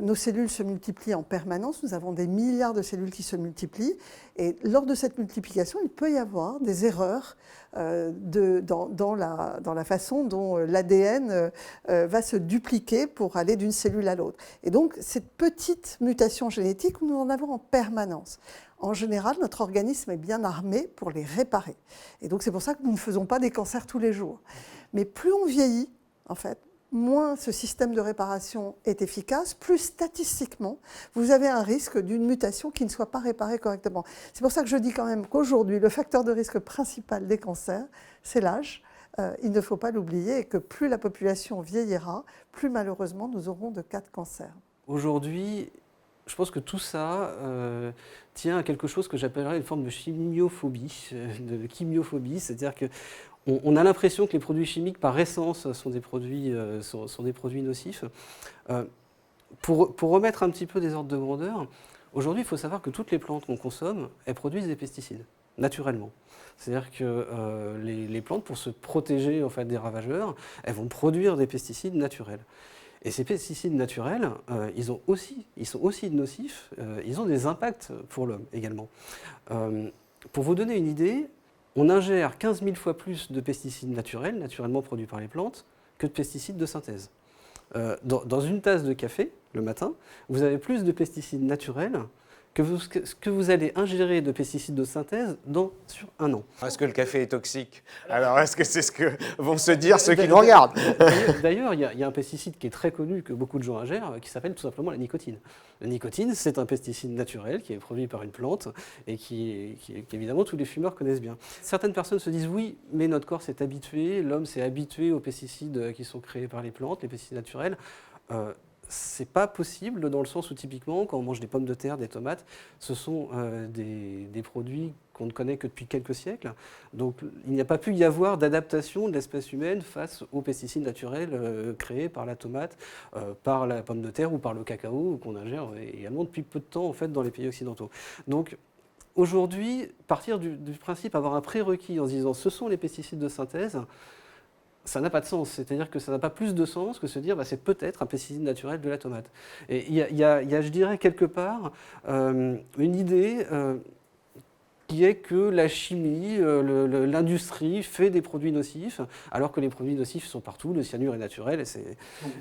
nos cellules se multiplient en permanence, nous avons des milliards de cellules qui se multiplient, et lors de cette multiplication, il peut y avoir des erreurs dans la façon dont l'ADN va se dupliquer pour aller d'une cellule à l'autre. Et donc, cette petite mutation génétique, nous en avons en permanence. En général, notre organisme est bien armé pour les réparer. Et donc, c'est pour ça que nous ne faisons pas des cancers tous les jours. Mais plus on vieillit, en fait, moins ce système de réparation est efficace, plus statistiquement, vous avez un risque d'une mutation qui ne soit pas réparée correctement. C'est pour ça que je dis quand même qu'aujourd'hui, le facteur de risque principal des cancers, c'est l'âge. Il ne faut pas l'oublier et que plus la population vieillira, plus malheureusement nous aurons de cas de cancer. Aujourd'hui,
je pense que tout ça tient à quelque chose que j'appellerais une forme de chimiophobie, c'est-à-dire qu'on a l'impression que les produits chimiques, par essence, sont des produits nocifs. Pour remettre un petit peu des ordres de grandeur, aujourd'hui, il faut savoir que toutes les plantes qu'on consomme, elles produisent des pesticides, naturellement. C'est-à-dire que les plantes, pour se protéger en fait, des ravageurs, elles vont produire des pesticides naturels. Et ces pesticides naturels, ils sont aussi nocifs, ils ont des impacts pour l'homme également. Pour vous donner une idée, on ingère 15 000 fois plus de pesticides naturels, naturellement produits par les plantes, que de pesticides de synthèse. Dans une tasse de café, le matin, vous avez plus de pesticides naturels que vous allez ingérer de pesticides de synthèse sur un an.
Est-ce que le café est toxique? Alors, est-ce que c'est ce que vont se dire ceux qui nous regardent?
D'ailleurs, il y a un pesticide qui est très connu, que beaucoup de gens ingèrent, qui s'appelle tout simplement la nicotine. La nicotine, c'est un pesticide naturel qui est produit par une plante et qui évidemment, tous les fumeurs connaissent bien. Certaines personnes se disent, oui, mais notre corps s'est habitué, l'homme s'est habitué aux pesticides qui sont créés par les plantes, les pesticides naturels. C'est pas possible dans le sens où typiquement quand on mange des pommes de terre, des tomates, ce sont des produits qu'on ne connaît que depuis quelques siècles. Donc il n'y a pas pu y avoir d'adaptation de l'espèce humaine face aux pesticides naturels créés par la tomate, par la pomme de terre ou par le cacao qu'on ingère également depuis peu de temps en fait dans les pays occidentaux. Donc aujourd'hui, partir du principe, avoir un prérequis en se disant ce sont les pesticides de synthèse, ça n'a pas de sens. C'est-à-dire que ça n'a pas plus de sens que se dire c'est peut-être un pesticide naturel de la tomate. Et il y a, je dirais, quelque part, une idée qui est que la chimie, l'industrie fait des produits nocifs, alors que les produits nocifs sont partout, le cyanure est naturel.
C'est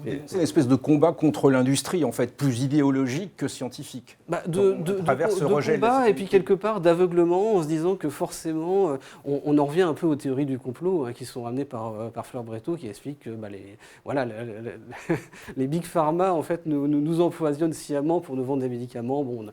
une espèce de combat contre l'industrie, en fait, plus idéologique que scientifique.
De combat, et puis quelque part d'aveuglement, en se disant que forcément, on en revient un peu aux théories du complot qui sont ramenées par Fleur Bretto, qui explique que les big pharma, en fait, nous empoisonnent sciemment pour nous vendre des médicaments. Bon,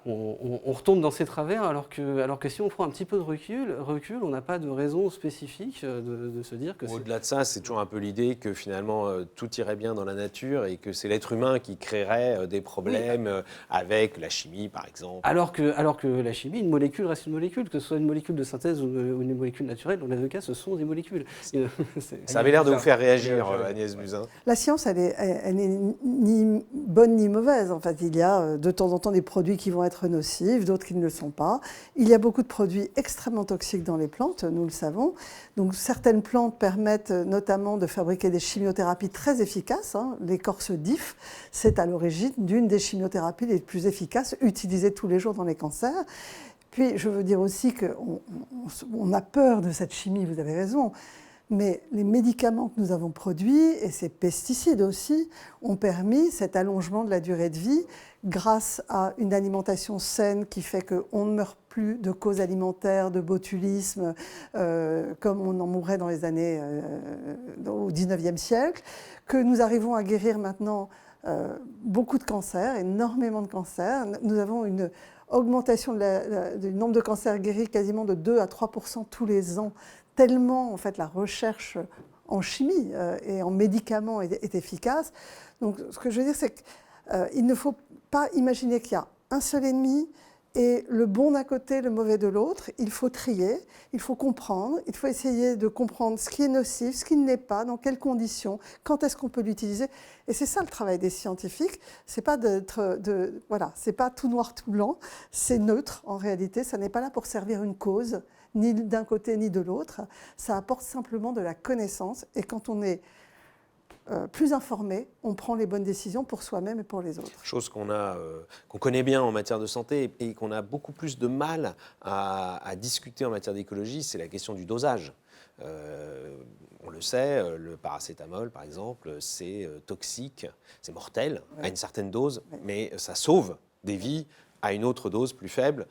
on retombe dans ces travers, alors que si on prend un petit peu de recul, on n'a pas de raison spécifique de se dire que
Au-delà de ça, c'est toujours un peu l'idée que finalement tout irait bien dans la nature et que c'est l'être humain qui créerait des problèmes avec la chimie, par exemple.
Alors que la chimie, une molécule reste une molécule, que ce soit une molécule de synthèse ou une molécule naturelle, dans les deux cas, ce sont des molécules.
Ça avait l'air de vous faire réagir, Agnès Buzyn.
La science, elle n'est ni bonne ni mauvaise. En fait, il y a de temps en temps des produits qui vont être nocifs, d'autres qui ne le sont pas. Il y a beaucoup de produits extrêmement toxiques dans les plantes, nous le savons. Donc certaines plantes permettent notamment de fabriquer des chimiothérapies très efficaces. L'écorce d'if, c'est à l'origine d'une des chimiothérapies les plus efficaces utilisées tous les jours dans les cancers. Puis je veux dire aussi qu'on a peur de cette chimie, vous avez raison. Mais les médicaments que nous avons produits, et ces pesticides aussi, ont permis cet allongement de la durée de vie grâce à une alimentation saine qui fait qu'on ne meurt plus de causes alimentaires, de botulisme, comme on en mourait dans les années au XIXe siècle, que nous arrivons à guérir maintenant beaucoup de cancers, énormément de cancers. Nous avons une augmentation du nombre de cancers guéris quasiment de 2 à 3% tous les ans, tellement en fait la recherche en chimie et en médicaments est efficace. Donc ce que je veux dire, c'est qu'il ne faut pas imaginer qu'il y a un seul ennemi et le bon d'un côté, le mauvais de l'autre. Il faut trier, il faut comprendre, il faut essayer de comprendre ce qui est nocif, ce qui ne l'est pas, dans quelles conditions, quand est-ce qu'on peut l'utiliser. Et c'est ça le travail des scientifiques. C'est pas c'est pas tout noir, tout blanc. C'est neutre en réalité. Ça n'est pas là pour servir une cause, ni d'un côté ni de l'autre. Ça apporte simplement de la connaissance. Et quand on est plus informé, on prend les bonnes décisions pour soi-même et pour les autres.
Chose qu'on connaît bien en matière de santé et qu'on a beaucoup plus de mal à discuter en matière d'écologie, c'est la question du dosage. On le sait, le paracétamol, par exemple, c'est toxique, c'est mortel à une certaine dose, mais ça sauve des vies à une autre dose plus faible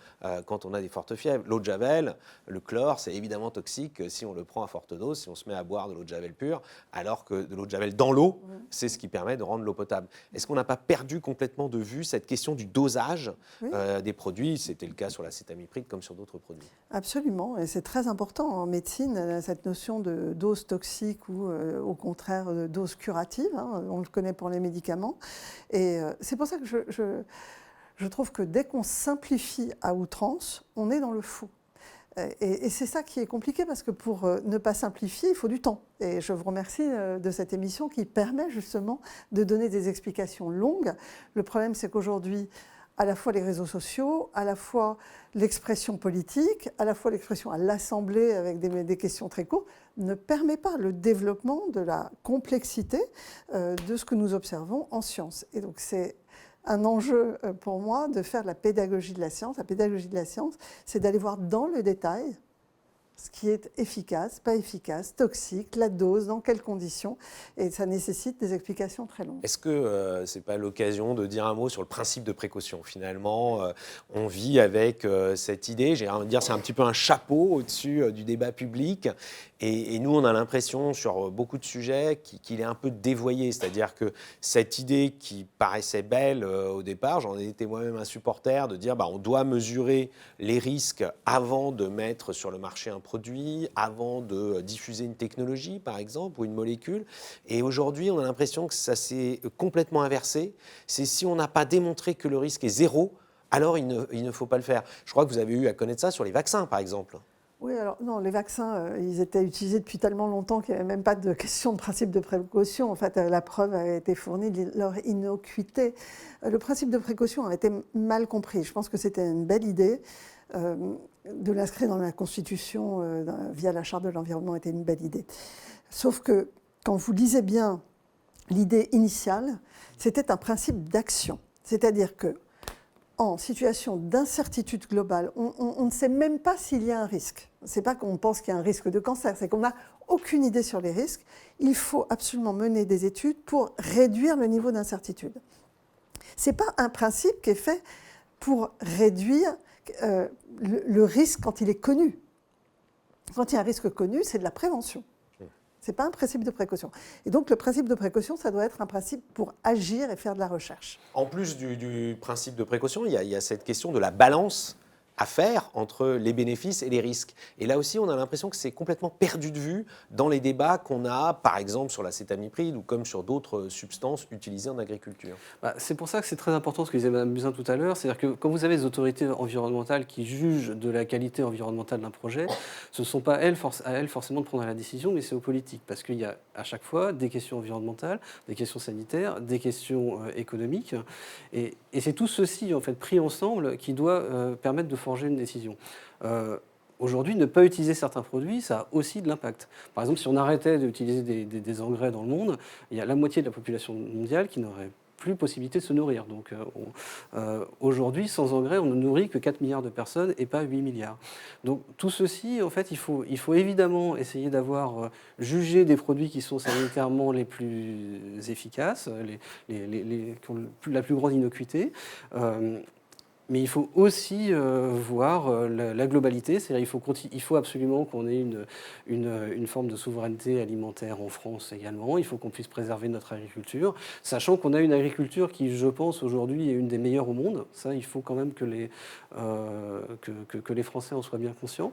quand on a des fortes fièvres. L'eau de Javel, le chlore, c'est évidemment toxique si on le prend à forte dose, si on se met à boire de l'eau de Javel pure, alors que de l'eau de Javel dans l'eau, c'est ce qui permet de rendre l'eau potable. Est-ce qu'on n'a pas perdu complètement de vue cette question du dosage des produits? C'était le cas sur l'acétamipride comme sur d'autres produits.
Absolument, et c'est très important en médecine, cette notion de dose toxique ou au contraire de dose curative. On le connaît pour les médicaments. Et c'est pour ça que je trouve que dès qu'on simplifie à outrance, on est dans le faux. Et c'est ça qui est compliqué parce que pour ne pas simplifier, il faut du temps. Et je vous remercie de cette émission qui permet justement de donner des explications longues. Le problème, c'est qu'aujourd'hui, à la fois les réseaux sociaux, à la fois l'expression politique, à la fois l'expression à l'Assemblée avec des questions très courtes, ne permet pas le développement de la complexité de ce que nous observons en science. Et donc c'est un enjeu pour moi de faire de la pédagogie de la science. La pédagogie de la science, c'est d'aller voir dans le détail ce qui est efficace, pas efficace, toxique, la dose, dans quelles conditions, et ça nécessite des explications très longues.
Est-ce que ce n'est pas l'occasion de dire un mot sur le principe de précaution? Finalement, on vit avec cette idée, j'ai envie de dire c'est un petit peu un chapeau au-dessus du débat public, et nous on a l'impression sur beaucoup de sujets qu'il est un peu dévoyé, c'est-à-dire que cette idée qui paraissait belle au départ, j'en ai été moi-même un supporter, de dire on doit mesurer les risques avant de mettre sur le marché un produit, avant de diffuser une technologie par exemple ou une molécule, et aujourd'hui on a l'impression que ça s'est complètement inversé. C'est si on n'a pas démontré que le risque est zéro, alors il ne faut pas le faire. Je crois que vous avez eu à connaître ça sur les vaccins par exemple.
Oui, alors non, les vaccins, ils étaient utilisés depuis tellement longtemps qu'il n'y avait même pas de question de principe de précaution. En fait, la preuve a été fournie de leur innocuité. Le principe de précaution a été mal compris. Je pense que c'était une belle idée. De l'inscrire dans la Constitution via la Charte de l'environnement était une belle idée. Sauf que quand vous lisez bien l'idée initiale, c'était un principe d'action. C'est-à-dire que en situation d'incertitude globale, on ne sait même pas s'il y a un risque. Ce n'est pas qu'on pense qu'il y a un risque de cancer, c'est qu'on n'a aucune idée sur les risques. Il faut absolument mener des études pour réduire le niveau d'incertitude. Ce n'est pas un principe qui est fait pour réduire le risque quand il est connu. Quand il y a un risque connu, c'est de la prévention. Ce n'est pas un principe de précaution. Et donc le principe de précaution, ça doit être un principe pour agir et faire de la recherche.
En plus du principe de précaution, il y a cette question de la balance à faire entre les bénéfices et les risques. Et là aussi, on a l'impression que c'est complètement perdu de vue dans les débats qu'on a, par exemple, sur l'acétamipride ou comme sur d'autres substances utilisées en agriculture.
C'est pour ça que c'est très important ce que disait Mme Buzyn tout à l'heure, c'est-à-dire que quand vous avez des autorités environnementales qui jugent de la qualité environnementale d'un projet, ce ne sont pas à elles forcément de prendre la décision, mais c'est aux politiques, parce qu'il y a à chaque fois des questions environnementales, des questions sanitaires, des questions économiques, et c'est tout ceci en fait pris ensemble qui doit permettre de forger une décision. Aujourd'hui, ne pas utiliser certains produits, ça a aussi de l'impact. Par exemple, si on arrêtait d'utiliser des engrais dans le monde, il y a la moitié de la population mondiale qui n'aurait plus possibilité de se nourrir. Donc aujourd'hui, sans engrais, on ne nourrit que 4 milliards de personnes et pas 8 milliards. Donc tout ceci, en fait, il faut évidemment essayer d'avoir jugé des produits qui sont sanitairement les plus efficaces, qui ont la plus grande innocuité. Mais il faut aussi voir la globalité, c'est-à-dire il faut absolument qu'on ait une forme de souveraineté alimentaire en France également, il faut qu'on puisse préserver notre agriculture, sachant qu'on a une agriculture qui, je pense, aujourd'hui est une des meilleures au monde. Ça, il faut quand même que les Français en soient bien conscients.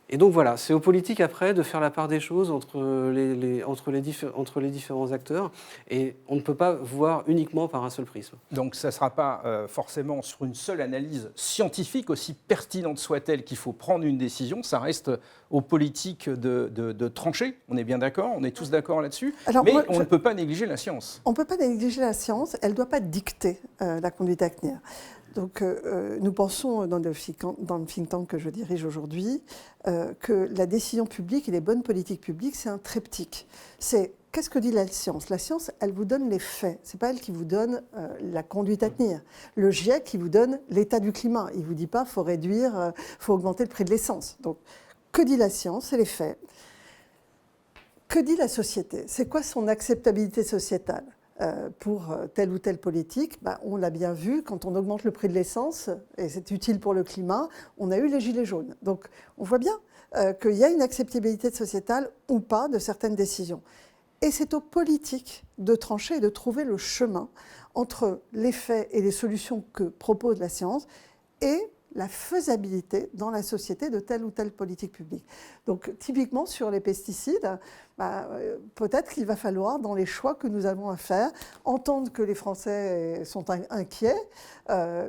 Et donc voilà, c'est aux politiques après de faire la part des choses entre les différents acteurs, et on ne peut pas voir uniquement par un seul prisme.
Donc ça ne sera pas forcément sur une seule analyse scientifique, aussi pertinente soit-elle, qu'il faut prendre une décision, ça reste aux politiques de trancher, on est bien d'accord, on est tous d'accord là-dessus, mais on ne peut pas négliger la science.
On ne peut pas négliger la science, elle ne doit pas dicter la conduite à tenir. Donc, nous pensons dans le think tank que je dirige aujourd'hui que la décision publique et les bonnes politiques publiques, c'est un triptyque. C'est qu'est-ce que dit la science? La science, elle vous donne les faits. Ce n'est pas elle qui vous donne la conduite à tenir. Le GIEC, il vous donne l'état du climat. Il ne vous dit pas faut réduire, faut augmenter le prix de l'essence. Donc, que dit la science? C'est les faits. Que dit la société? C'est quoi son acceptabilité sociétale? Pour telle ou telle politique, on l'a bien vu, quand on augmente le prix de l'essence, et c'est utile pour le climat, on a eu les gilets jaunes. Donc on voit bien qu'il y a une acceptabilité sociétale ou pas de certaines décisions. Et c'est aux politiques de trancher et de trouver le chemin entre les faits et les solutions que propose la science et la faisabilité dans la société de telle ou telle politique publique. Donc typiquement sur les pesticides, peut-être qu'il va falloir, dans les choix que nous avons à faire, entendre que les Français sont inquiets,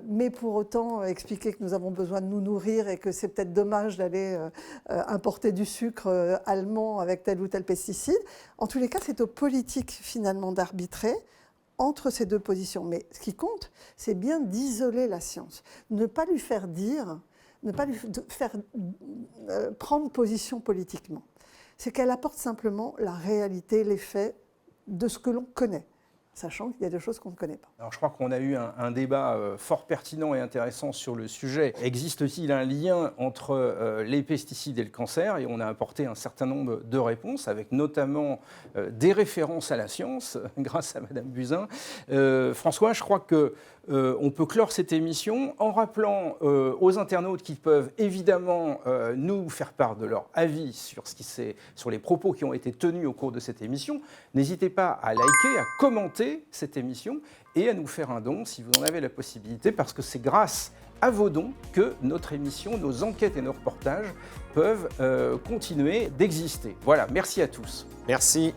mais pour autant expliquer que nous avons besoin de nous nourrir et que c'est peut-être dommage d'aller importer du sucre allemand avec tel ou tel pesticide. En tous les cas, c'est aux politiques finalement d'arbitrer entre ces deux positions. Mais ce qui compte, c'est bien d'isoler la science. Ne pas lui faire dire, ne pas lui faire prendre position politiquement. C'est qu'elle apporte simplement la réalité, les faits de ce que l'on connaît. sachant qu'il y a des choses qu'on ne connaît pas.
Alors, je crois qu'on a eu un débat fort pertinent et intéressant sur le sujet. Existe-t-il un lien entre les pesticides et le cancer? Et on a apporté un certain nombre de réponses, avec notamment des références à la science, grâce à Madame Buzyn. François, je crois que on peut clore cette émission en rappelant aux internautes qui peuvent évidemment nous faire part de leur avis sur les propos qui ont été tenus au cours de cette émission. N'hésitez pas à liker, à commenter cette émission et à nous faire un don si vous en avez la possibilité, parce que c'est grâce à vos dons que notre émission, nos enquêtes et nos reportages peuvent continuer d'exister. Voilà, merci à tous.
Merci.